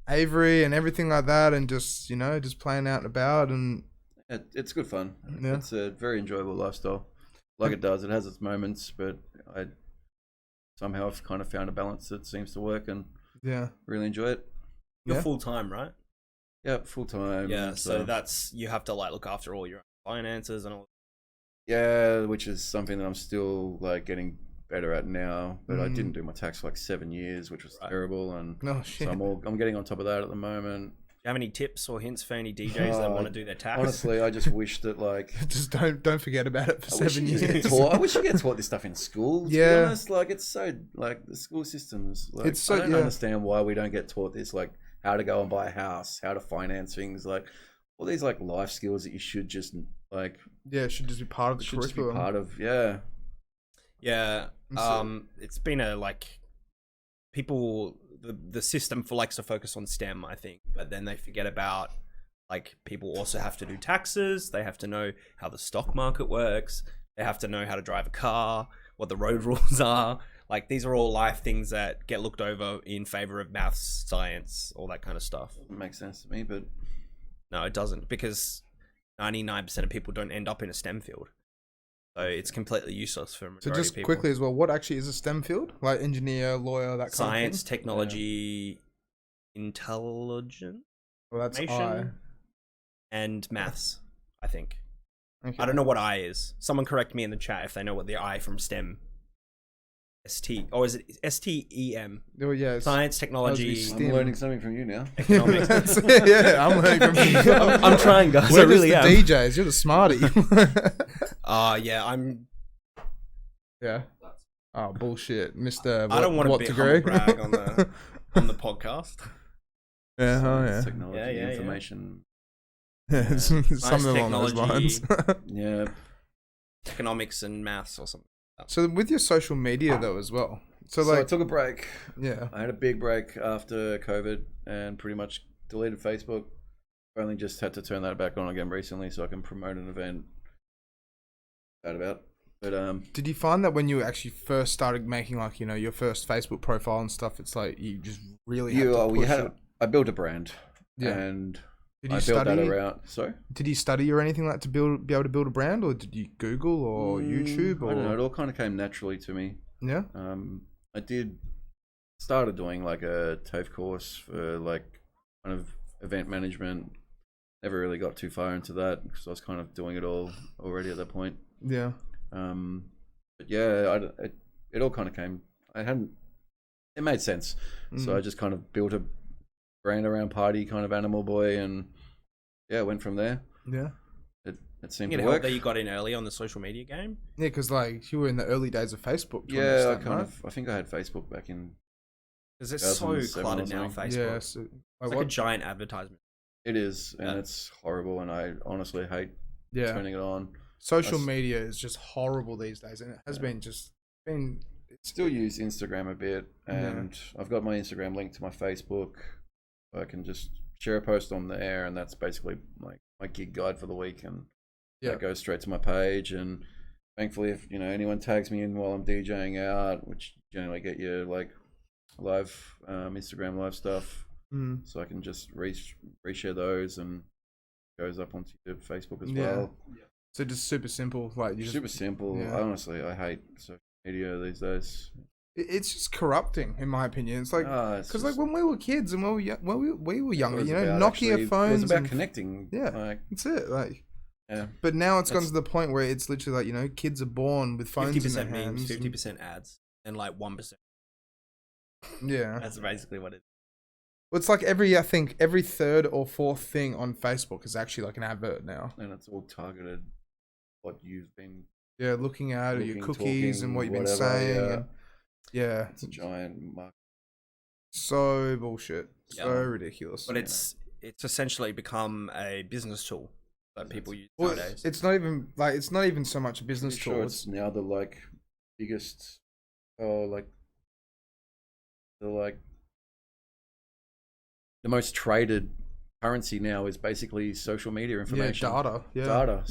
Avery and everything like that, and just just playing out and about, and it's good fun. Yeah. It's a very enjoyable lifestyle. Like it does, it has its moments, but somehow I've kind of found a balance that seems to work, and really enjoy it. You're full time, right? Yeah, full time. Yeah, so that's you have to like look after all your finances and all. Yeah, which is something that I'm still like getting better at now. But I didn't do my tax for like 7 years, which was terrible, and so I'm getting on top of that at the moment. Do you have any tips or hints for any DJs that want to do their tax? Honestly, I just wish that like just don't forget about it for 7 years. I wish you get taught this stuff in school. To be honest, like it's so like the school systems. Like, I don't understand why we don't get taught this, like how to go and buy a house, how to finance things, like all these like life skills that you should just like. Yeah, it should just be part of the curriculum. Just be part of Yeah. It's been a like people. The system likes to focus on STEM, I think, but then they forget about like people also have to do taxes. They have to know how the stock market works. They have to know how to drive a car, what the road rules are. Like these are all life things that get looked over in favor of maths, science, all that kind of stuff. It makes sense to me, but no, it doesn't, because 99% of people don't end up in a STEM field. So it's completely useless for a majority of people. So just quickly as well, what actually is a STEM field? Like engineer, lawyer, that kind of thing? Science, technology, intelligence, well, that's I. And maths, I think. Okay. I don't know what I is. Someone correct me in the chat if they know what the I from STEM. ST, or is it STEM? Oh yeah, science, technology. I'm learning something from you now. Economics. Yeah, I'm learning from you. I'm trying, guys. We're I really just am. the DJs. You're the smarty. Yeah, I'm. Yeah. Oh bullshit, Mr. I don't want to be humble brag on the podcast. Yeah, science, technology, information. Yeah, something along those lines. Yeah. Economics and maths or something. So with your social media though as well. So like I took a break. Yeah. I had a big break after COVID and pretty much deleted Facebook. I only just had to turn that back on again recently so I can promote an event. But did you find that when you actually first started making like, your first Facebook profile and stuff, it's like you just really had to push it? I built a brand. Yeah. And did you I built that around. Sorry? Did you study or anything like to be able to build a brand, or did you Google or YouTube? Or? I don't know. It all kind of came naturally to me. Yeah. I started doing like a TAFE course for like kind of event management. Never really got too far into that because I was kind of doing it all already at that point. Yeah. But yeah, it all kind of came. It made sense. So I just kind of built a brand around party kind of animal boy, and went from there. Yeah, it seemed to work. That you got in early on the social media game. Yeah, because like you were in the early days of Facebook. Yeah, I think I had Facebook back in. Because it's so cluttered now, Facebook. Yeah, so, it's like a giant advertisement. It is, and it's horrible, and I honestly hate turning it on. Social media is just horrible these days, and it has been. Still use Instagram a bit, and I've got my Instagram linked to my Facebook. I can just share a post on there, and that's basically like my gig guide for the week, and that goes straight to my page. And thankfully, if anyone tags me in while I'm DJing out, which generally get you like live Instagram live stuff, so I can just reshare those, and it goes up onto your Facebook as well. Yeah. So just super simple, like super simple. Yeah. Honestly, I hate social media these days. It's just corrupting, in my opinion. It's like because like when we were kids and when we were younger, Nokia phones. It was about connecting. Yeah, that's it. Like, but now it's gone to the point where it's literally like kids are born with phones in their hands. 50% ads, and like 1%. Yeah, that's basically what it is. Well, it's like I think every third or fourth thing on Facebook is actually like an advert now, and it's all targeted. What you've been looking at, your cookies, and what you've been saying. Yeah, it's a giant market. So bullshit. So ridiculous. But it's essentially become a business tool that people use nowadays. It's not even so much a business tool. Sure, it's now the biggest the most traded currency now is basically social media information. Data. Data.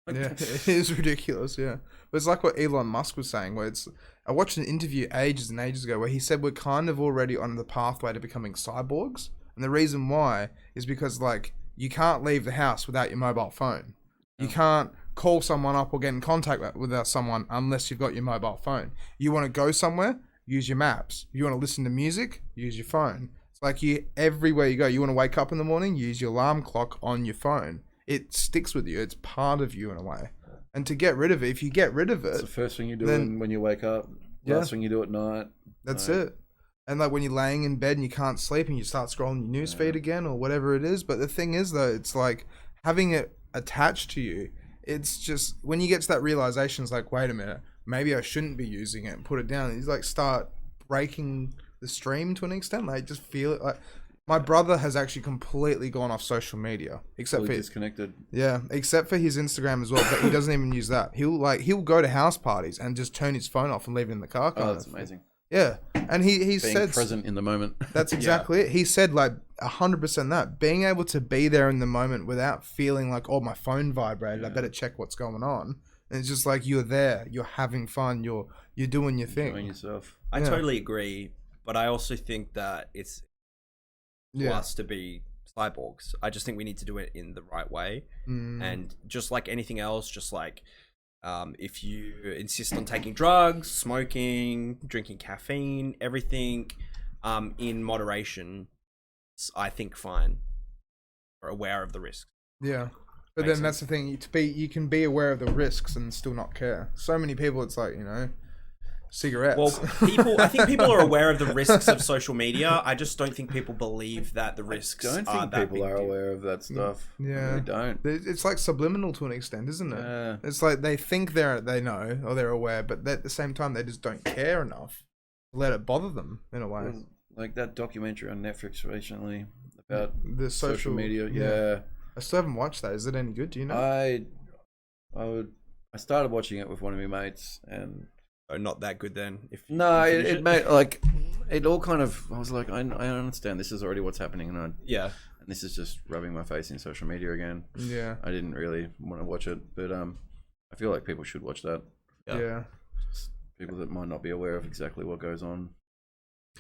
So Yeah, it is ridiculous, yeah. But it's like what Elon Musk was saying, where I watched an interview ages and ages ago where he said we're kind of already on the pathway to becoming cyborgs. And the reason why is because, like, you can't leave the house without your mobile phone. You can't call someone up or get in contact with someone unless you've got your mobile phone. You want to go somewhere, use your maps. You want to listen to music, use your phone. It's like everywhere you go. You want to wake up in the morning, use your alarm clock on your phone. It sticks with you. It's part of you in a way. And to get rid of it, if you get rid of it... It's the first thing you do when you wake up. Last thing you do at night. That's it. And like when you're laying in bed and you can't sleep and you start scrolling your newsfeed again or whatever it is. But the thing is, though, it's like having it attached to you. It's just when you get to that realization, it's like, wait a minute, maybe I shouldn't be using it and put it down. And you like start breaking the stream to an extent. Like just feel it like... My brother has actually completely gone off social media, except for disconnected. Yeah, except for his Instagram as well, but he doesn't even use that. He'll go to house parties and just turn his phone off and leave it in the car. Oh, that's amazing. Yeah, and he said present in the moment. That's exactly it. He said like 100% that being able to be there in the moment without feeling like, oh, my phone vibrated, I better check what's going on. And it's just like you're there, you're having fun, you're doing your thing, doing yourself. I totally agree, but I also think that it's for us to be cyborgs. I just think we need to do it in the right way. And just like anything else, just like if you insist on taking drugs, smoking, drinking caffeine, everything in moderation, I think fine. Or aware of the risks. Yeah. But then that's the thing, you can be aware of the risks and still not care. So many people, it's like, cigarettes. Well, I think people are aware of the risks of social media. I just don't think people believe that the risks I don't think people are aware of that stuff. Yeah. They don't. It's like subliminal to an extent, isn't it? Yeah. It's like they think they know or they're aware, but at the same time, they just don't care enough to let it bother them in a way. Like that documentary on Netflix recently about the social media. Yeah. I still haven't watched that. Is it any good? Do you know? I started watching it with one of my mates and... not that good then. It made like it all kind of. I was like, I understand this is already what's happening, and and this is just rubbing my face in social media again. Yeah, I didn't really want to watch it, but I feel like people should watch that. Yeah, just people that might not be aware of exactly what goes on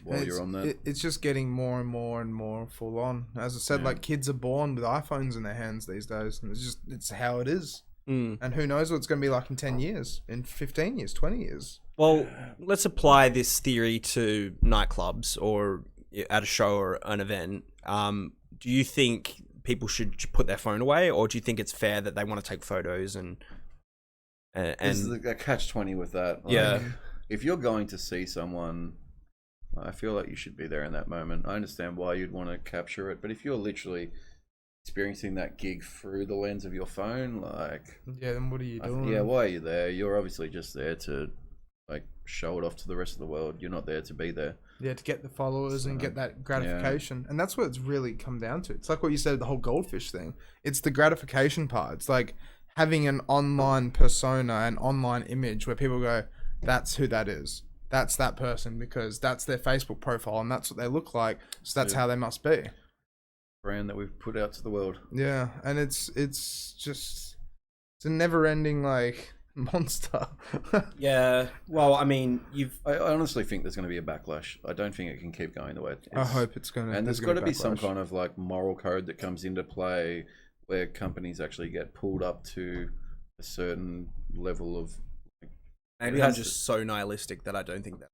while you're on that. It's just getting more and more and more full on. As I said, like kids are born with iPhones in their hands these days, and it's how it is. And who knows what it's going to be like in 10 years, in 15 years, 20 years. Well, let's apply this theory to nightclubs or at a show or an event. Do you think people should put their phone away, or do you think it's fair that they want to take photos and There's a catch-20 with that. Like, if you're going to see someone, I feel like you should be there in that moment. I understand why you'd want to capture it, but if you're literally experiencing that gig through the lens of your phone, like then what are you doing? Why are you there? You're obviously just there to like show it off to the rest of the world. You're not there to be there. To get the followers and get that gratification. And that's what it's really come down to. It's like what you said, the whole goldfish thing. It's the gratification part. It's like having an online persona, an online image where people go, that's who that is. That's that person because that's their Facebook profile and that's what they look like. So that's how they must be. Brand that we've put out to the world. Yeah, and it's a never-ending like monster. Well, I mean, I honestly think there's going to be a backlash. I don't think it can keep going the way it is. I hope it's going to. And there's got to be some kind of like moral code that comes into play where companies actually get pulled up to a certain level of. Maybe I'm just so nihilistic that I don't think that.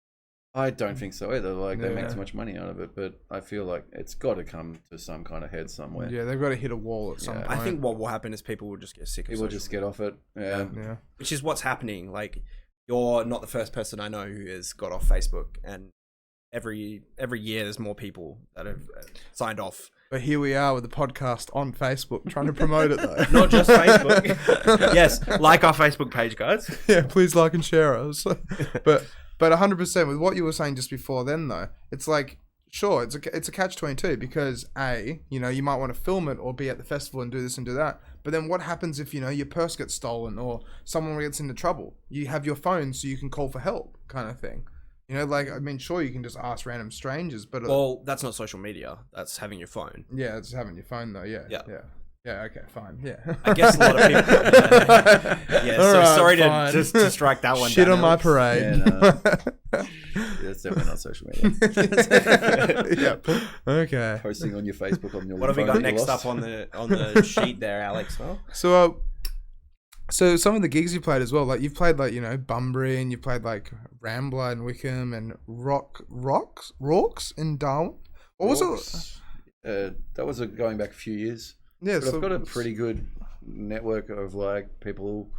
I don't think so either. Like they make too much money out of it, but I feel like it's got to come to some kind of head somewhere. Yeah, they've got to hit a wall at some point. I think what will happen is people will just get sick of it. People just get off it. Yeah. Which is what's happening. Like you're not the first person I know who has got off Facebook, and every year there's more people that have signed off. But here we are with the podcast on Facebook trying to promote it though. Not just Facebook. Yes, like our Facebook page, guys. Yeah, please like and share us. But 100% with what you were saying just before then though, it's like, sure, it's a catch-22 because you might want to film it or be at the festival and do this and do that. But then what happens if, your purse gets stolen or someone gets into trouble? You have your phone so you can call for help kind of thing. Sure, you can just ask random strangers, but... Well, that's not social media. That's having your phone. Yeah, it's having your phone though, yeah. Yeah, okay, fine. Yeah. I guess a lot of people. Yeah, so Alright, sorry fine. to strike that one Shit down. on my parade. Yeah, no. It's definitely not social media. Yep. Okay. Posting on your Facebook on your. What have we phone got that you next lost. up on the sheet there, Alex? Well, So some of the gigs you played as well, like you've played like, you know, Bunbury, and you played like Rambler and Wickham and Rorks in Darwin. What was it? That was going back a few years. Yeah, But I've got a pretty good network of like people,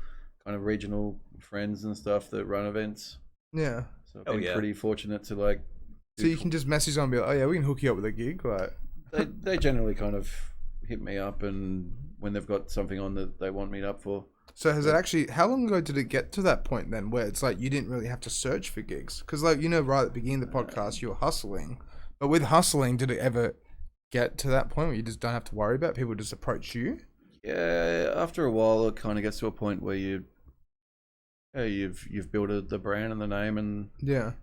kind of regional friends and stuff that run events. Yeah. So I've been pretty fortunate to like. So you can just message on and be like, oh yeah, we can hook you up with a gig. Like They generally kind of hit me up, and when they've got something on that they want me up for. So has it actually? How long ago did it get to that point then, where it's like you didn't really have to search for gigs? Because like, you know, right at the beginning of the podcast, you were hustling, but with hustling, did it ever get to that point where you just don't have to worry about it? People just approach you? Yeah, after a while, it kind of gets to a point where you've built the brand and the name and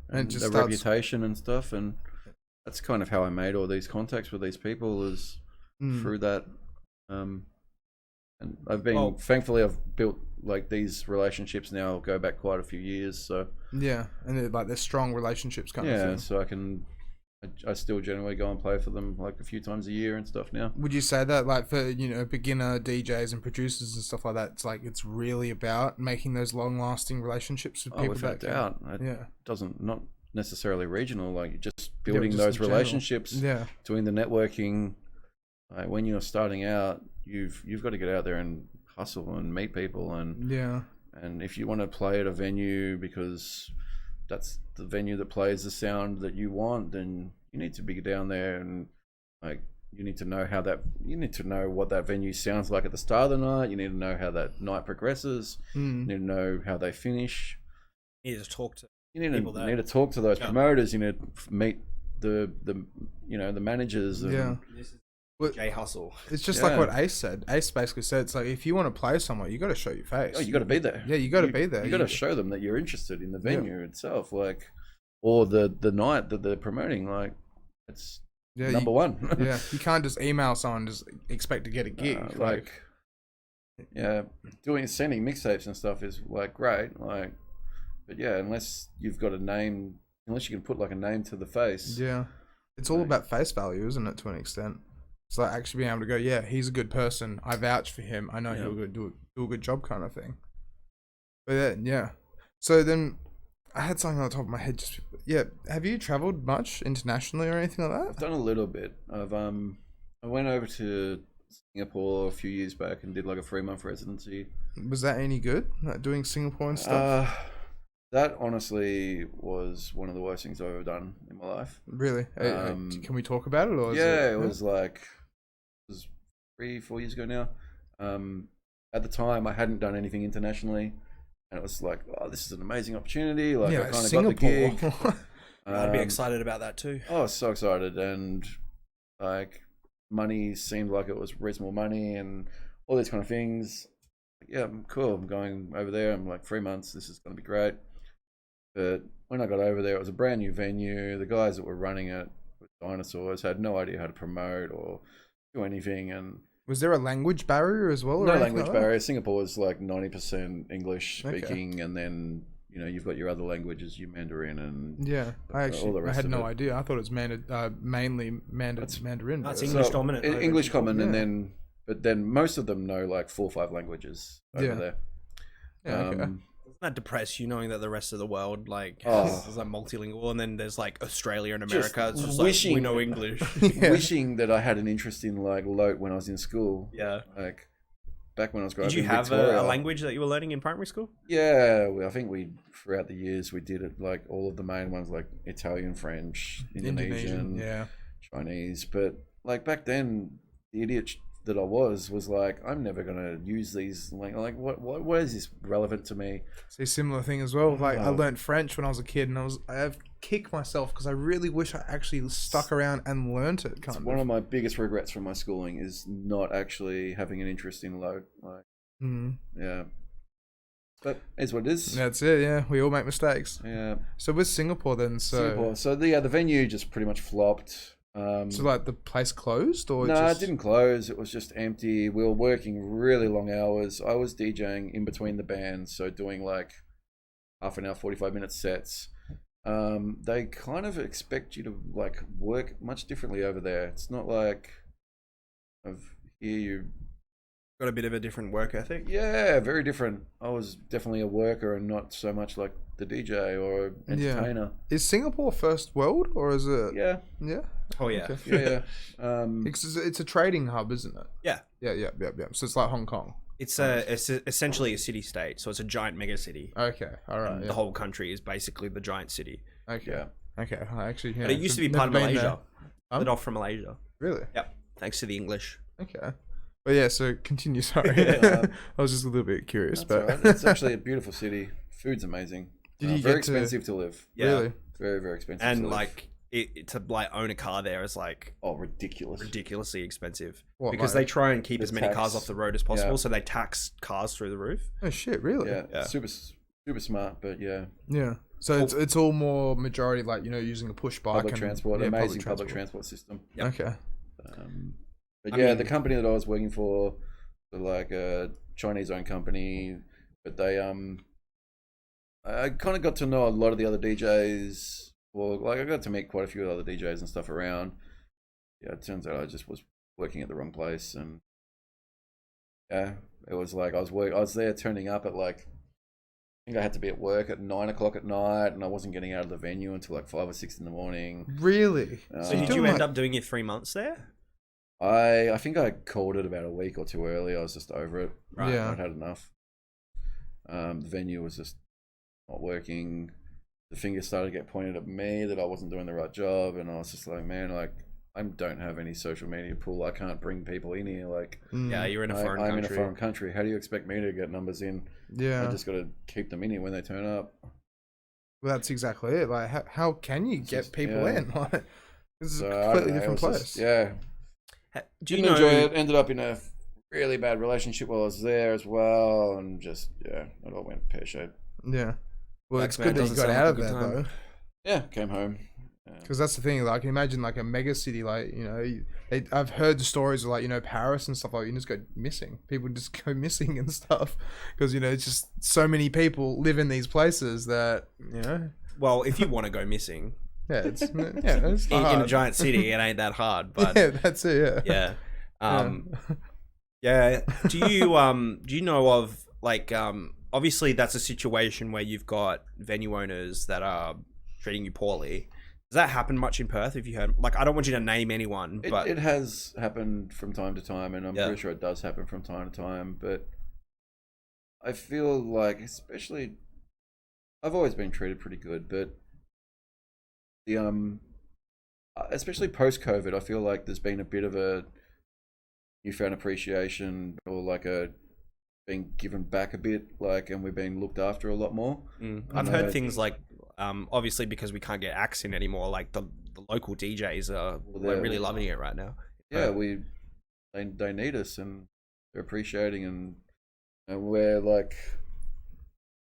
and just the reputation and stuff, and that's kind of how I made all these contacts with these people is through that. And I've been thankfully I've built like these relationships now go back quite a few years. So yeah, and they're strong relationships kind of thing. Yeah, so I still generally go and play for them like a few times a year and stuff now. Would you say that, like, for, you know, beginner DJs and producers and stuff like that, it's like it's really about making those long-lasting relationships with people? Without doubt. Yeah. Not necessarily regional, like just building those relationships, doing the networking. Like when you're starting out, you've got to get out there and hustle and meet people, and and if you want to play at a venue because that's the venue that plays the sound that you want, then you need to be down there and like you need to know what that venue sounds like at the start of the night. You need to know how that night progresses. You need to know how they finish. You need to talk to need to talk to those promoters. You need to meet the managers. And, J Hustle. It's just like what Ace said. Ace basically said, it's like, if you want to play somewhere, you got to show your face. Oh, you got to be there. Yeah, you got to be there. You got to show them that you're interested in the venue itself, like, or the night that they're promoting. Like, it's number one. You can't just email someone and just expect to get a gig. Sending mixtapes and stuff is like great, like, but unless you've got a name, unless you can put like a name to the face. Yeah, it's all about face value, isn't it? To an extent. It's like actually being able to go, yeah, he's a good person. I vouch for him. I know he'll do a good job, kind of thing. But then, so then I had something on the top of my head. Have you traveled much internationally or anything like that? I've done a little bit. I went over to Singapore a few years back and did like a 3-month residency. Was that any good? Like doing Singapore and stuff? That honestly was one of the worst things I've ever done in my life. Really? Can we talk about it? Or it was like. It was 3-4 years ago now. At the time, I hadn't done anything internationally, and it was like, oh, this is an amazing opportunity. Like, I kind of got the gig. I'd be excited about that too. Oh, so excited, and like, money seemed like it was reasonable money, and all these kind of things. Yeah, cool. I'm going over there. I'm like 3 months. This is going to be great. But when I got over there, it was a brand new venue. The guys that were running it with dinosaurs had no idea how to promote or do anything. And was there a language barrier as well? No language barrier. Singapore was like 90% English speaking, and then you've got your other languages, your Mandarin and all the rest. I had no idea. I thought it was mainly Mandarin. That's English dominant. English common, and then most of them know like 4 or 5 languages over there. Doesn't that depress you knowing that the rest of the world is like multilingual, and then there's like Australia and America? It's just like we know English. Wishing that I had an interest in like Lote when I was in school. Yeah. Like back when I was growing up. Did you have a language that you were learning in primary school? Yeah, I think throughout the years we did it like all of the main ones like Italian, French, Indonesian, Chinese. But like back then, the idiot that I was like, I'm never gonna use these. Like what is this relevant to me? See, similar thing as well. Like I learned French when I was a kid, and I've kicked myself because I really wish I actually stuck around and learnt it. One of my biggest regrets from my schooling is not actually having an interest in Lote. Like, yeah. But it's what it is. That's it. Yeah, we all make mistakes. Yeah. So with Singapore then, the venue just pretty much flopped. So like the place closed, or no, it didn't close. It was just empty. We were working really long hours. I was DJing in between the bands, so doing like half an hour, 45-minute sets. They kind of expect you to like work much differently over there. It's not like here you got a bit of a different work ethic. Yeah, very different. I was definitely a worker and not so much like the DJ or entertainer. Yeah. Is Singapore first world, or is it? Yeah. Yeah. Oh yeah. Okay. Yeah. It's a trading hub, isn't it? Yeah. Yeah. So it's like Hong Kong. It's essentially a city state, so it's a giant mega city. Okay, all right. The whole country is basically the giant city. Okay. Yeah. Okay. Actually, But it used to be part of Malaysia. Split off from Malaysia. Really? Yep. Thanks to the English. Okay. But yeah, so continue. Sorry, I was just a little bit curious. But right. It's actually a beautiful city. Food's amazing. Very expensive to live. Yeah. Really? Very, very expensive. And to live. like to like own a car there is like ridiculously expensive. Because they try and keep as many cars off the road as possible, so they tax cars through the roof. Oh shit! Really? Yeah. Super smart, but yeah. Yeah. So it's all more majority like using a push bike, public transport, amazing public transport system. Yep. Okay. But yeah, the company that I was working for, like a Chinese-owned company, but they I kind of got to know a lot of the other DJs. Well, like I got to meet quite a few other DJs and stuff around. Yeah, it turns out I just was working at the wrong place, and yeah, it was like I was there turning up at like, I think I had to be at work at 9 o'clock at night, and I wasn't getting out of the venue until like 5 or 6 in the morning. Really? So did you end up doing your 3 months there? I think I called it about a week or two early. I was just over it. Right. Yeah. I'd had enough. The venue was just not working. The finger started to get pointed at me that I wasn't doing the right job, and I was just like, man, like I don't have any social media pull. I can't bring people in here. Like, yeah, you're in a foreign country. I'm in a foreign country. How do you expect me to get numbers in? Yeah, I just got to keep them in here when they turn up. Well, that's exactly it. Like, how can you get people in? Like, this is a completely different place. Didn't enjoy it. Ended up in a really bad relationship while I was there as well, and just it all went pear-shaped. Yeah. Well, it's good that you got out of there though. Yeah, came home. Because that's the thing. Like, I can imagine like a mega city, like I've heard the stories of like Paris and stuff like you just go missing. People just go missing and stuff because it's just so many people live in these places that Well, if you want to go missing. Yeah, it's in a giant city. It ain't that hard, but yeah, that's it. Yeah. Yeah. Do you know of like obviously that's a situation where you've got venue owners that are treating you poorly. Does that happen much in Perth? If you heard, like, I don't want you to name anyone, but it has happened from time to time, and I'm pretty sure it does happen from time to time. But I feel like, especially, I've always been treated pretty good, but the especially post-COVID, I feel like there's been a bit of a newfound appreciation, or like a being given back a bit, like, and we've been looked after a lot more. I've heard things like, obviously because we can't get acts in anymore, like the local DJs are really loving it right now. Yeah, they need us, and they're appreciating, and we're like,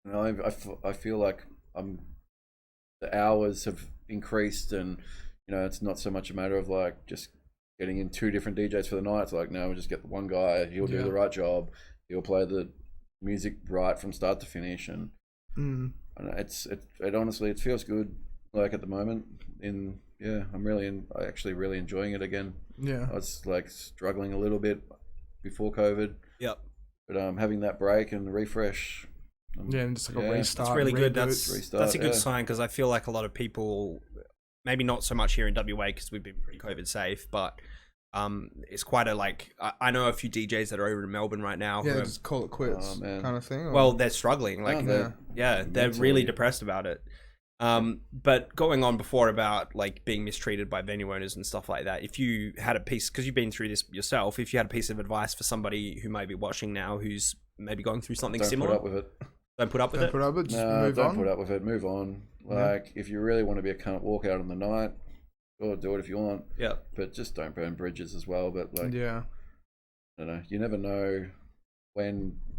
I feel like the hours have increased, and it's not so much a matter of like just getting in 2 different DJs for the night. It's like, no, we'll just get the one guy. He'll do the right job. He'll play the music right from start to finish, and it honestly, it feels good. Like at the moment, I'm actually really enjoying it again. Yeah, I was like struggling a little bit before COVID. Yep. But having that break and refresh. And just like a restart. It's really good. That's a good sign, because I feel like a lot of people, maybe not so much here in WA because we've been pretty COVID safe, but it's quite a like. I know a few DJs that are over in Melbourne right now. Yeah, just call it quits kind of thing. Or? Well, they're struggling. Like, they're really depressed about it. But going on before about like being mistreated by venue owners and stuff like that, if you had a piece, because you've been through this yourself, if you had a piece of advice for somebody who may be watching now, who's maybe going through something similar, put up with it. Don't put up with it. Put up with it. Just move on. Don't put up with it. Move on. Like, if you really want to be a cunt, walk out in the night. Or do it if you want. Yeah. But just don't burn bridges as well. But like, I don't know. You never know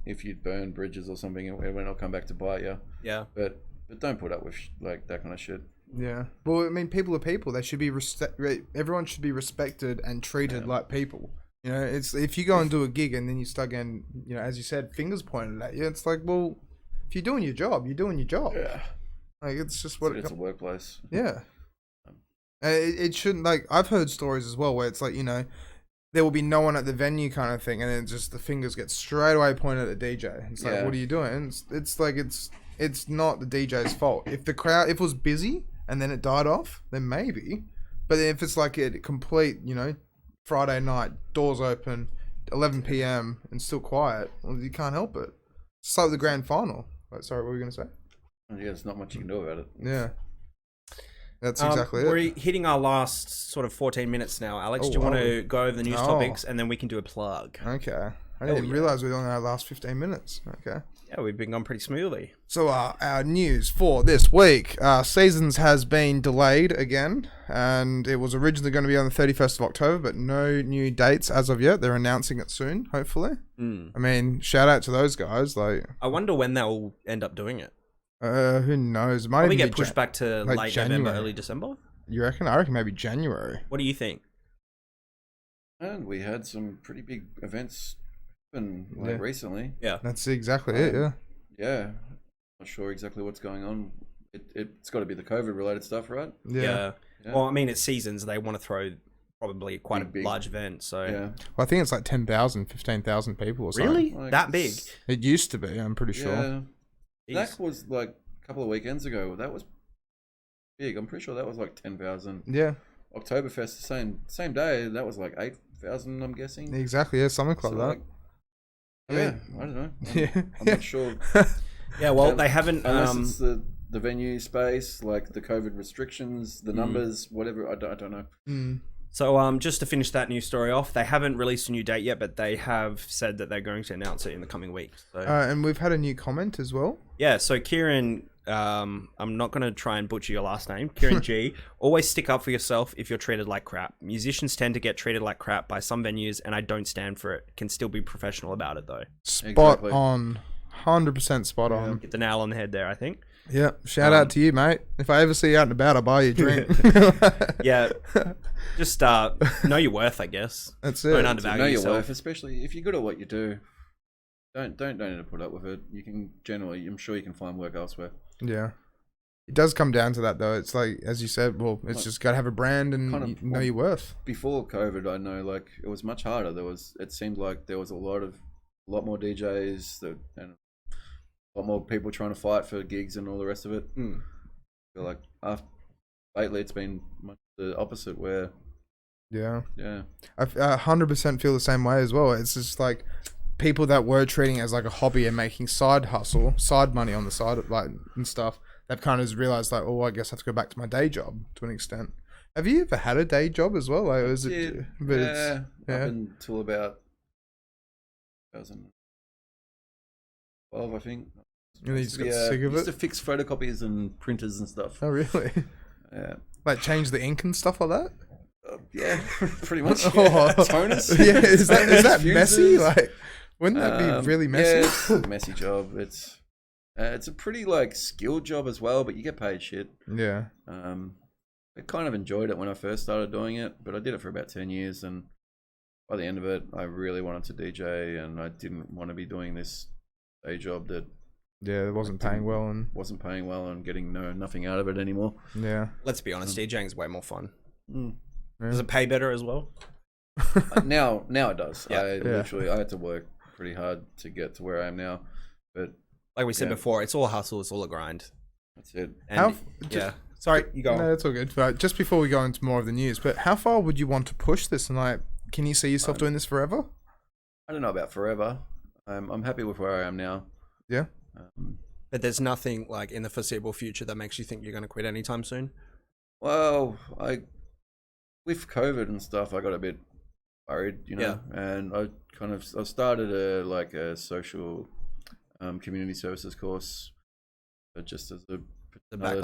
if you burn bridges or something, when it'll come back to bite you. Yeah. But don't put up with like that kind of shit. Yeah. Well, I mean, people are people. They should be everyone should be respected and treated like people. You know, it's if you go and do a gig and then you start getting, you know, as you said, fingers pointed at you. It's like, well, if you're doing your job, you're doing your job. Yeah. Like it's just what it's a workplace. Yeah. It shouldn't, like, I've heard stories as well where it's like, you know, there will be no one at the venue kind of thing, and then just the fingers get straight away pointed at the DJ. It's like, what are you doing? It's like it's not the DJ's fault. If it was busy and then it died off, then maybe. But if it's like a complete, you know, Friday night, doors open, 11 p.m. and still quiet, well, you can't help it. It's like the grand final. Like, sorry, what were you gonna say? Yeah, there's not much you can do about it. Yeah. That's exactly it. We're hitting our last sort of 14 minutes now. Alex, do you want to go over the news topics and then we can do a plug? Okay. I didn't realize we were on our last 15 minutes. Okay. Yeah, we've been going pretty smoothly. So our news for this week. Seasons has been delayed again, and it was originally going to be on the 31st of October, but no new dates as of yet. They're announcing it soon, hopefully. I mean, shout out to those guys. Like, I wonder when they'll end up doing it. Who knows? It might Probably get pushed back to like late January. November, early December. You reckon? I reckon maybe January. What do you think? And we had some pretty big events happen recently. Yeah, that's exactly it. Yeah. Yeah. Not sure exactly what's going on. It's got to be the COVID related stuff, right? Yeah. Well, I mean, it's Seasons. They want to throw probably quite a large event. So yeah. Well, I think it's like 10,000, 15,000 people or something. Really? Like, that big? It used to be. I'm pretty sure. Yeah. That was like a couple of weekends ago. That was big. I'm pretty sure that was like 10,000. Yeah. Oktoberfest, the same day. That was like 8,000. I'm guessing. Exactly. Yeah, something like that. I don't know. I'm not sure. Yeah. Well, they haven't. Unless it's the venue space, like the COVID restrictions, the numbers, whatever. I don't know. So just to finish that news story off, they haven't released a new date yet, but they have said that they're going to announce it in the coming weeks. So. And we've had a new comment as well. Yeah, so Kieran, I'm not going to try and butcher your last name, Kieran G, always stick up for yourself if you're treated like crap. Musicians tend to get treated like crap by some venues, and I don't stand for it. Can still be professional about it, though. Spot on. 100% spot on. Get the nail on the head there, I think. Yeah, shout out to you, mate. If I ever see you out and about, I'll buy you a drink. Yeah, just know your worth, I guess. That's it. Don't undervalue yourself. Know your worth, especially if you're good at what you do. Don't need to put up with it. You can generally, I'm sure you can find work elsewhere. Yeah, it does come down to that though. It's like, as you said, well, it's just got to have a brand and know your worth. Before COVID, I know like it was much harder. It seemed like there was a lot more DJs and a lot more people trying to fight for gigs and all the rest of it. I feel like lately it's been much the opposite where I 100% feel the same way as well. It's just like people that were treating it as like a hobby and making side money on the side of, like, and stuff, they've kind of realized like, oh, I guess I have to go back to my day job to an extent. Have you ever had a day job as well? Like, was it? But up until about 2012, I think. And you just got sick of it? Used to fix photocopiers and printers and stuff. Oh, really? Yeah. Like change the ink and stuff like that? Yeah, pretty much. Yeah. Toners. Yeah, is that messy? Like, wouldn't that be really messy? Yeah, it's a messy job. It's a pretty like skilled job as well, but you get paid shit. Yeah. I kind of enjoyed it when I first started doing it, but I did it for about 10 years, and by the end of it, I really wanted to DJ, and I didn't want to be doing this day job that it wasn't paying well and getting nothing out of it anymore. Yeah. Let's be honest, DJing is way more fun. Yeah. Does it pay better as well? Now it does. Yeah. I had to work pretty hard to get to where I am now, but like we said before, it's all hustle, it's all a grind. That's it. And sorry, you go. No, that's all good. But just before we go into more of the news, but how far would you want to push this? And like, can you see yourself doing this forever? I don't know about forever. I'm happy with where I am now. Yeah. But there's nothing like in the foreseeable future that makes you think you're going to quit anytime soon? Well, with COVID and stuff, I got a bit worried, and I started a social community services course, just as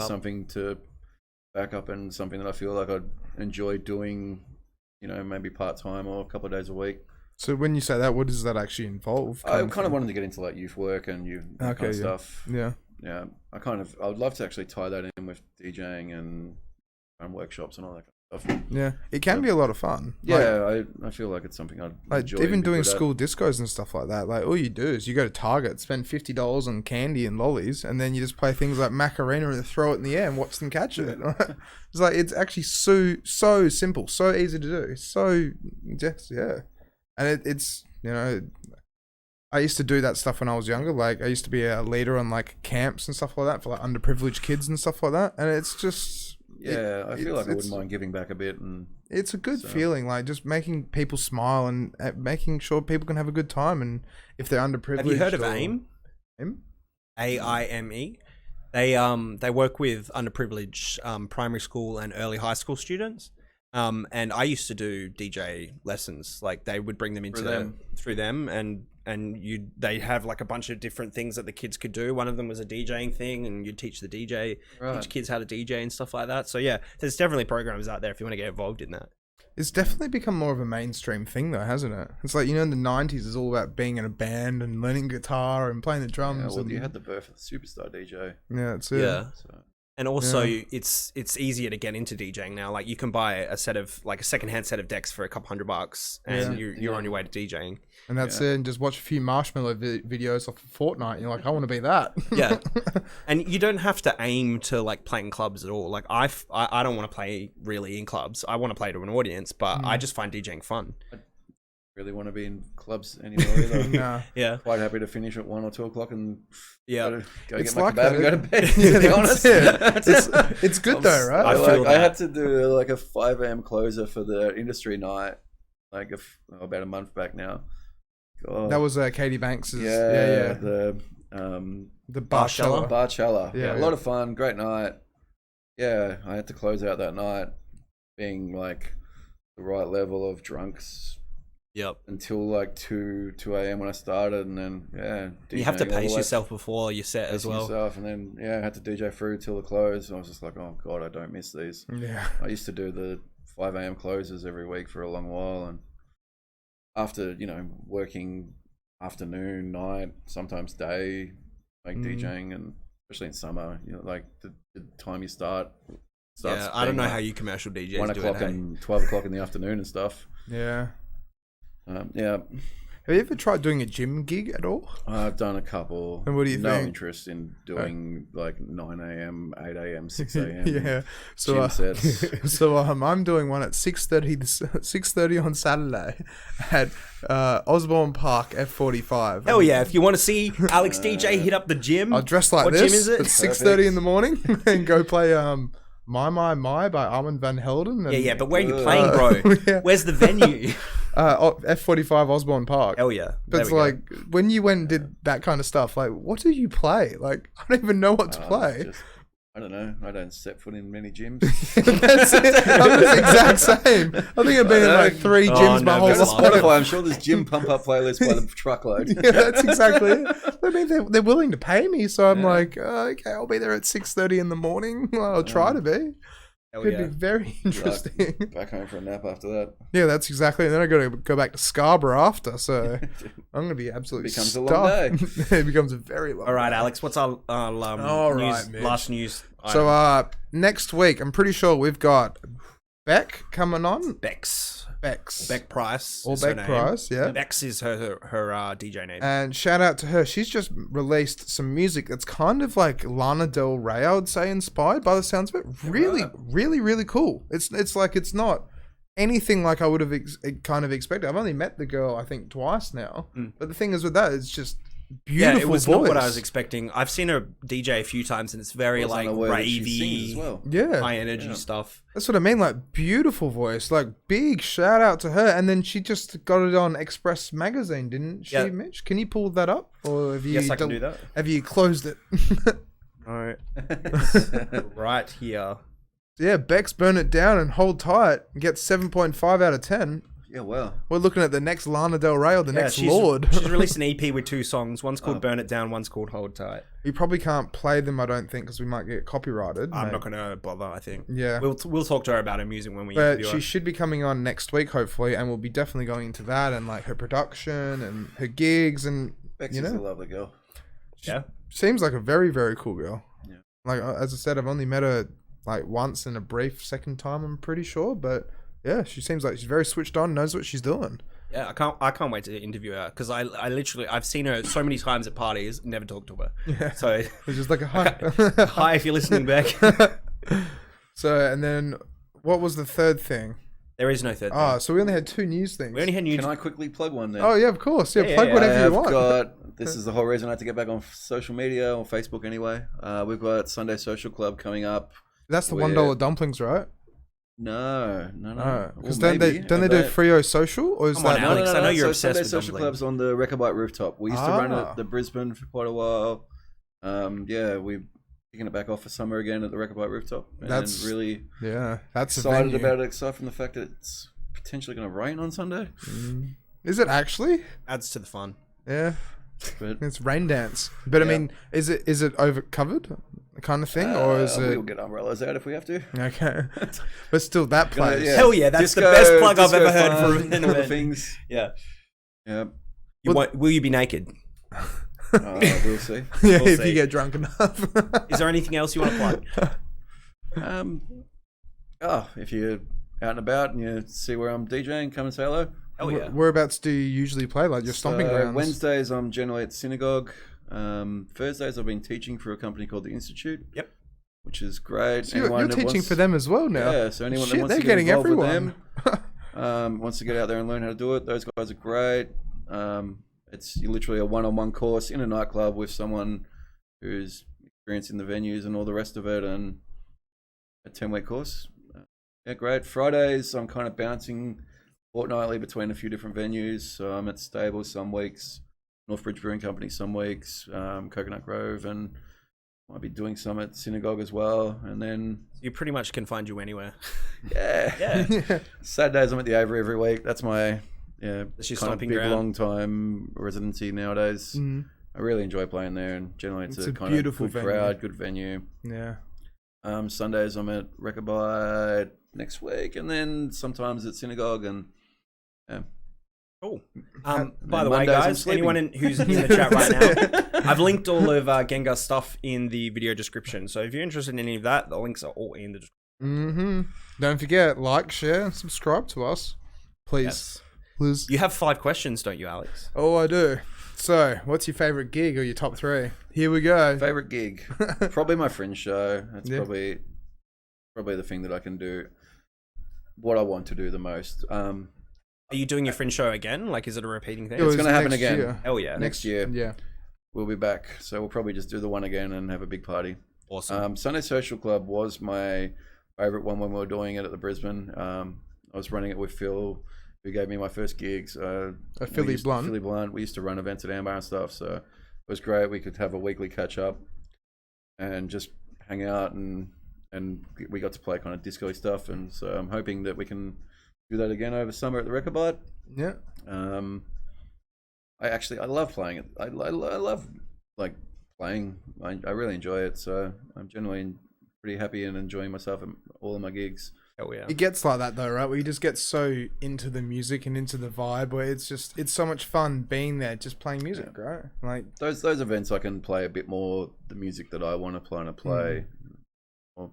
something to back up and something that I feel like I'd enjoy doing, maybe part-time or a couple of days a week. So when you say that, what does that actually involve? I kind of wanted to get into like youth work and kind of stuff. Yeah. yeah, I would love to actually tie that in with DJing and workshops and all that kind of stuff. Yeah, it can be a lot of fun. Yeah, I feel like it's something I'd like enjoy even doing school discos and stuff like that. Like all you do is you go to Target, spend $50 on candy and lollies, and then you just play things like Macarena and throw it in the air and watch them catch it. It's like it's actually so simple, so easy to do, so just and it's I used to do that stuff when I was younger. Like I used to be a leader on like camps and stuff like that for like underprivileged kids and stuff like that, and it's just. Yeah, I feel like I wouldn't mind giving back a bit, and it's a good feeling, like just making people smile and making sure people can have a good time. And if they're underprivileged, have you heard of AIME? AIME. They work with underprivileged primary school and early high school students. And I used to do DJ lessons. Like they would bring them into through them, and they have like a bunch of different things that the kids could do. One of them was a DJing thing, and you'd teach teach kids how to DJ and stuff like that. So yeah, there's definitely programs out there if you want to get involved in that. It's definitely become more of a mainstream thing though, hasn't it? It's like, in the 90s it's all about being in a band and learning guitar and playing the drums. Yeah, well, you had the birth of the superstar DJ. Yeah, that's it. Yeah. And also, it's easier to get into DJing now. Like you can buy a secondhand set of decks for a couple $100, and you're on your way to DJing. And that's it. And just watch a few Marshmallow videos off of Fortnite. And you're like, I want to be that. Yeah. And you don't have to aim to like play in clubs at all. Like I don't want to play really in clubs. I want to play to an audience, but I just find DJing fun. Really want to be in clubs anymore either. Nah. Yeah, quite happy to finish at 1 or 2 o'clock and go it's get my like kebab and go to bed. Yeah, to be honest, it's good though, right? I had to do like a 5 a.m. closer for the industry night, like about a month back now. God. That was Katie Banks's. The Barcella. Barcella. Yeah, a lot of fun, great night. Yeah, I had to close out that night, being like the right level of drunks. Yep. Until like 2 a.m. when I started, and then you have to pace yourself before your set as well. And then I had to DJ through till the close. And I was just like, oh god, I don't miss these. Yeah. I used to do the 5 a.m. closes every week for a long while, and after working afternoon, night, sometimes day, like DJing, and especially in summer, like the time you start. I don't know how you commercial DJs 1 o'clock and 12 o'clock in the afternoon and stuff. Yeah. Yeah. Have you ever tried doing a gym gig at all? I've done a couple. And what do you think? No interest in doing like 9 a.m., 8 a.m., 6 a.m. Yeah. So, gym sets. So I'm doing one at 6:30 on Saturday at Osborne Park F45. Hell yeah! If you want to see Alex DJ hit up the gym, I'll dress like what this gym is it? at 6:30 in the morning and go play My by Armin van Helden. And, but where are you playing, bro? Yeah. Where's the venue? F45 Osborne Park. Hell yeah. But it's like, when you went and did that kind of stuff, like, what do you play? Like, I don't even know what to play. I don't know. I don't set foot in many gyms. That's it. I'm the exact same. I think I've been in like 3 gyms my whole life. Spotify, I'm sure there's gym pump up playlists by the truckload. Yeah, that's exactly it. I mean, they're willing to pay me, so I'm like, okay, I'll be there at 6:30 in the morning. Well, I'll try to be. Could be very interesting. Back home for a nap after that. Yeah, that's exactly. And then I got to go back to Scarborough after, so I'm going to be absolutely becomes stuffed. a long day. It becomes a very long. All right, day. Alex, what's our last news? So next week, I'm pretty sure we've got Beck coming on. Bex Price. Or Beck Price, yeah. Bex is her DJ name. And shout out to her. She's just released some music that's kind of like Lana Del Rey, I would say, inspired by the sounds of it. Really, really, really cool. It's like, it's not anything like I would have kind of expected. I've only met the girl, I think, twice now. But the thing is with that, it's just beautiful. Yeah, it was voice. not what I was expecting. I've seen her DJ a few times, and it's very like ravey, high energy stuff. That's what I mean. Like, beautiful voice. Like, big shout out to her. And then she just got it on Express Magazine, didn't she, Mitch? Can you pull that up, or have you? Yes, I can do that. Have you closed it? All right, right here. Yeah, Bex Burn It Down and Hold Tight gets 7.5 out of 10. Yeah, well. We're looking at the next Lana Del Rey or the next Lord. She's released an EP with 2 songs. One's called Burn It Down, one's called Hold Tight. We probably can't play them, I don't think, because we might get copyrighted. I'm not going to bother, I think. Yeah. We'll talk to her about her music when we interview her. She should be coming on next week, hopefully, and we'll be definitely going into that and like her production and her gigs and, Bex is a lovely girl. Yeah. seems like a very, very cool girl. Yeah. Like, as I said, I've only met her like once in a brief second time, I'm pretty sure. But yeah, she seems like she's very switched on, knows what she's doing. Yeah, I can't wait to interview her because I literally I've seen her so many times at parties, never talked to her. Yeah. So It's just like a hi. hi if you're listening, Beck. So, and then what was the third thing? There is no third. Oh, so we only had 2 news things. We only had news. Can I quickly plug one then? Oh yeah, of course. Yeah, plug yeah. whatever you want. This is the whole reason I had to get back on social media or Facebook anyway. We've got Sunday Social Club coming up. That's the $1 dumplings, right? No. Because Well, don't they do Frio Social, or is Come on, that? Alex. I know you're so obsessed Sunday with Social dumplings. Club's on the Rechabite rooftop. We used to run it at the Brisbane for quite a while. We're picking it back off for summer again at the Rechabite rooftop. And That's really that's excited about it, aside from the fact that it's potentially going to rain on Sunday. Is it actually? Adds to the fun. Yeah, But it's rain dance. But I mean, is it over covered kind of thing, or is it? We'll get umbrellas out if we have to. Okay, but still, that place. Yeah. Hell yeah, that's the Disco- best plug I've disco ever heard fun, for an all the event. things. Yeah. Yeah. Will you be naked? We'll see. Yeah, We'll if see. you get drunk enough. Is there anything else you want to plug? If you're out and about and you see where I'm DJing, come and say hello. Hell yeah. Whereabouts do you usually play? Like your stomping grounds? Wednesdays I'm generally at synagogue. Thursdays I've been teaching for a company called the Institute. Yep. Which is great. So you're Anyone that teaching wants- for them as well now. Yeah, so anyone Shit, that wants they're to get getting involved everyone. with them, wants to get out there and learn how to do it, those guys are great. It's literally a one-on-one course in a nightclub with someone who's experienced in the venues and all the rest of it, and a 10-week course. Yeah, great. Fridays, I'm kind of bouncing fortnightly between a few different venues. So I'm at Stables some weeks, Northbridge Brewing Company some weeks, Coconut Grove, and might be doing some at Synagogue as well. And then You pretty much can find you anywhere. yeah. Saturdays I'm at the Avery every week. That's my That's your kind of stomping big ground. long time residency nowadays. I really enjoy playing there, and generally it's a kind beautiful of good venue. crowd, good venue. Yeah. Sundays I'm at Rechabite next week, and then sometimes at Synagogue, and Cool. And By the then way, Mondays I'm guys, sleeping. anyone who's in the chat right now, I've linked all of Genga's stuff in the video description. So if you're interested in any of that, the links are all in the description. Don't forget, like, share, and subscribe to us, please. Yes. Please. You have 5 questions, don't you, Alex? Oh, I do. So, what's your favorite gig or your top 3? Here we go. favorite gig, probably my Fringe show. That's Yeah. probably the thing that I can do. What I want to do the most. Are you doing your Fringe show again? Like, is it a repeating thing? It was gonna happen next again. year. Hell yeah. Next year Yeah. we'll be back, so we'll probably just do the one again and have a big party. Awesome. Sunday Social Club was my favorite one when we were doing it at the Brisbane. I was running it with Phil, who gave me my first gigs. Philly Blunt. Philly Blunt. We used to run events at Amber and stuff, so it was great. We could have a weekly catch up and just hang out, and we got to play kind of disco stuff. And so I'm hoping that we can do that again over summer at the Rechabite. Yeah. I love playing it. I love like playing. I really enjoy it. So I'm generally pretty happy and enjoying myself at all of my gigs. Hell yeah. It gets like that though, right? Where you just get so into the music and into the vibe where it's so much fun being there, just playing music, right? Like Those events I can play a bit more the music that I want to play, or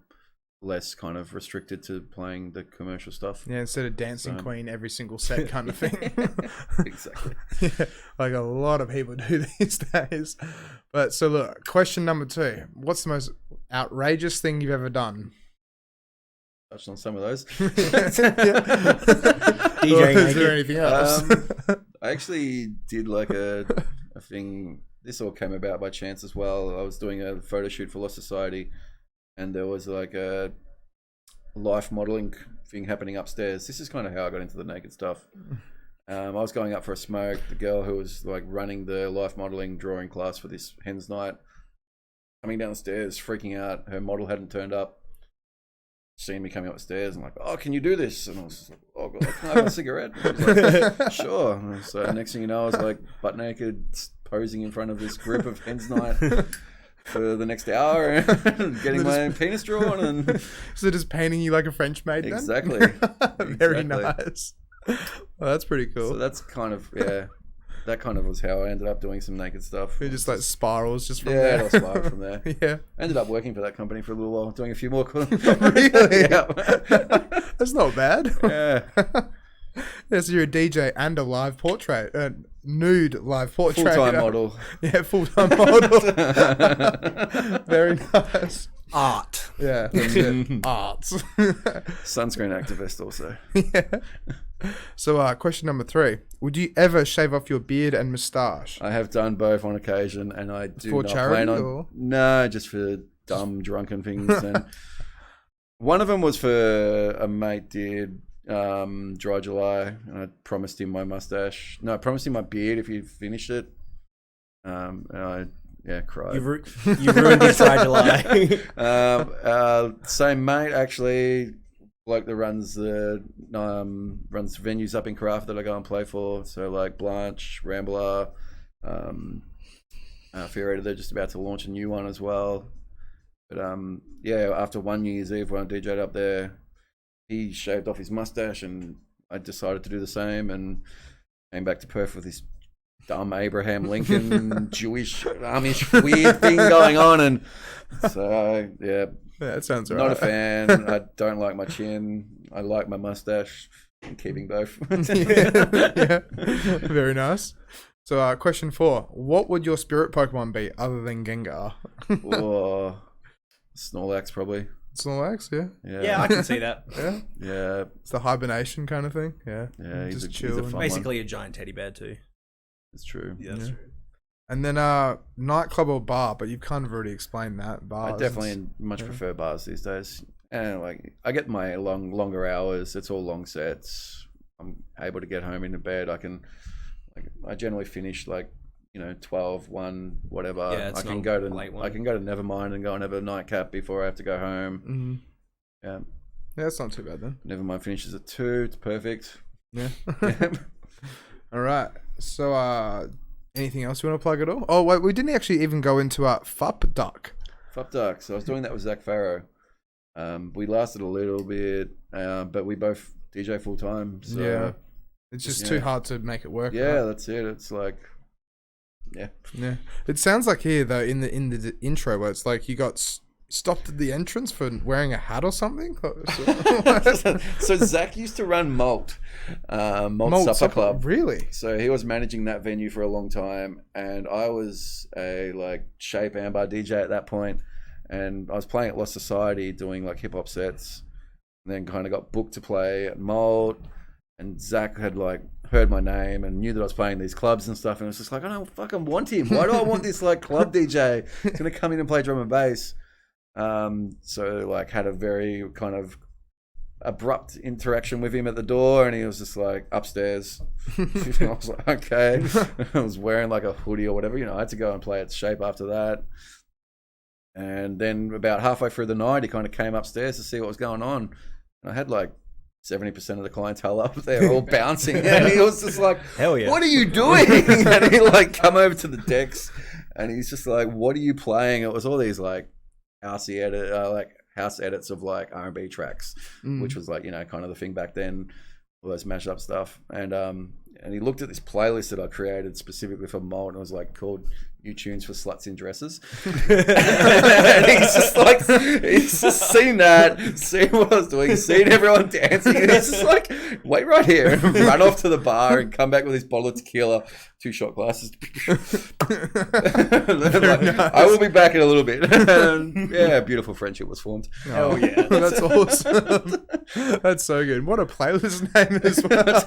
less kind of restricted to playing the commercial stuff. yeah, instead of Dancing Queen every single set kind of thing. Exactly. Yeah, like a lot of people do these days. But so look, question number 2. What's the most outrageous thing you've ever done? Touched on some of those. DJing, is there anything else? I actually did like a thing. This all came about by chance as well. I was doing a photo shoot for Lost Society, and there was like a life modeling thing happening upstairs. This is kind of how I got into the naked stuff. I was going up for a smoke. The girl who was like running the life modeling drawing class for this hen's night, coming down the stairs, freaking out. Her model hadn't turned up. Seeing me coming up the stairs and like, oh, can you do this? And I was like, oh god, can I have a cigarette? And she was like, sure. And so next thing you know, I was like butt naked, posing in front of this group of hen's night for the next hour, and getting my penis drawn, and So just painting you like a French maid then? Exactly. Very Exactly. nice. Well, that's pretty cool. So that's kind of that kind of was how I ended up doing some naked stuff. It just like spirals just from Yeah, there. it all spiraled from there. Yeah. I ended up working for that company for a little while, doing a few more. Really? Yeah. That's not bad. Yeah. Yeah, so you're a DJ and a live portrait, nude live portrait. Full-time model. Yeah, full-time model. Very nice. Art. Yeah, that's it. Arts. Sunscreen activist also. Yeah. So, question number 3. Would you ever shave off your beard and moustache? I have done both on occasion, and I do For not charity, plan on. or? No, just for dumb, drunken things. And one of them was for a mate did Dry July, and I promised him my mustache. No, I promised him my beard if he finished it. And I cried. You ruined his Dry July. Same mate actually. Bloke that runs the runs venues up in Craft that I go and play for. So like Blanche, Rambler, Infra-Red, they're just about to launch a new one as well. But after one New Year's Eve when I DJ'd up there, he shaved off his mustache, and I decided to do the same, and came back to Perth with this dumb Abraham Lincoln Jewish Amish weird thing going on, and so yeah, that sounds right. Not a fan. I don't like my chin. I like my mustache. I'm keeping both. Yeah. Very nice. So, question 4: what would your spirit Pokemon be other than Gengar? Snorlax probably. Snorlax, yeah. Yeah, I can see that. Yeah. Yeah. It's the hibernation kind of thing. Yeah. Yeah. Just He's chill. a fun Basically one. a giant teddy bear too. It's true. Yeah, that's true. And then nightclub or bar, but you've kind of already explained that. Bars. I definitely much prefer bars these days. And like I get my longer hours. It's all long sets. I'm able to get home into bed. I generally finish 12, 1, whatever. Yeah, I can go to Nevermind and go and have a nightcap before I have to go home. Mm-hmm. Yeah. Yeah, that's not too bad then. Nevermind finishes at 2. It's perfect. Yeah. All right. So, anything else you want to plug at all? Oh, wait, we didn't actually even go into Fup Duck. Fup Duck. So I was doing that with Zach Farrow. We lasted a little bit, but we both DJ full time. So yeah. It's just too hard to make it work. Yeah, right? that's it. It's like, yeah. It sounds like here though in the intro where it's like you got stopped at the entrance for wearing a hat or something. So Zach used to run Malt Supper Club. Really? So he was managing that venue for a long time, and I was a Shape Amber DJ at that point, and I was playing at Lost Society doing hip hop sets, and then kind of got booked to play at Malt. And Zach had heard my name and knew that I was playing these clubs and stuff, and it was just I don't fucking want him. Why do I want this club DJ? He's gonna come in and play drum and bass. So had a very kind of abrupt interaction with him at the door, and he was just upstairs. I was like, okay. I was wearing a hoodie or whatever. I had to go and play at Shape after that. And then about halfway through the night, he kind of came upstairs to see what was going on, and I had 70% of the clientele up there all bouncing, and he was just hell yeah, what are you doing? And he come over to the decks, and he's just what are you playing? It was all these house edits of R&B tracks, which was kind of the thing back then, all those mashed up stuff. And he looked at this playlist that I created specifically for Malt, and it was called New Tunes for Sluts in Dresses. And he's just seen that, seen what I was doing, seen everyone dancing, and he's just wait right here, and run off to the bar and come back with this bottle of tequila, 2 shot glasses. I will be back in a little bit. And a beautiful friendship was formed. Oh yeah, that's awesome. That's so good. What a playlist name as well.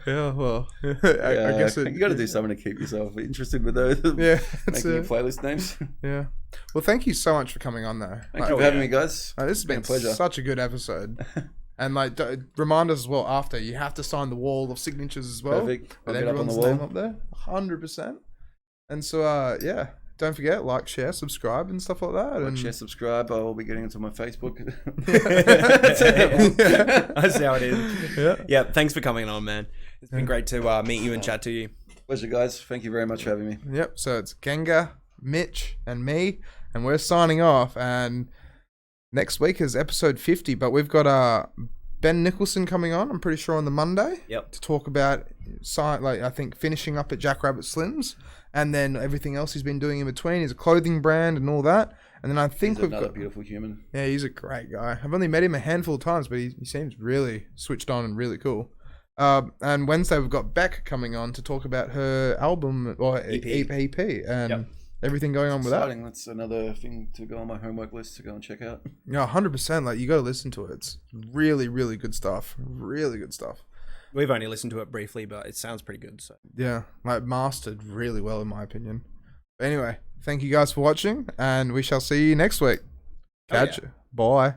Yeah, well, I guess you got to do something to keep yourself interested with those. Yeah, making playlist names. Yeah. Well, thank you so much for coming on though. Thank you for having me, guys. This has been a pleasure. Such a good episode. And remind us as well after you have to sign the wall of signatures as well. Perfect. With everyone's name up there, 100%. And so don't forget share, subscribe, and stuff like that. Share, subscribe. I will be getting into my Facebook. That's how it is. Yeah. Thanks for coming on, man. It's been great to meet you and chat to you. Pleasure, guys. Thank you very much for having me. Yep. So it's Genga, Mitch, and me, and we're signing off. And next week is episode 50, but we've got Ben Nicholson coming on, I'm pretty sure, on the Monday. Yep. To talk about like I think finishing up at Jackrabbit Slims, and then everything else he's been doing in between. He's a clothing brand and all that. And then I think he's another beautiful human. Yeah, he's a great guy. I've only met him a handful of times, but he seems really switched on and really cool. And Wednesday we've got Beck coming on to talk about her album or EP and everything going on with that. That's another thing to go on my homework list to go and check out. Yeah, 100%. Like, you got to listen to it. It's really, really good stuff. Really good stuff. We've only listened to it briefly, but it sounds pretty good. So yeah, like mastered really well in my opinion. But anyway, thank you guys for watching, and we shall see you next week. Catch you. Bye.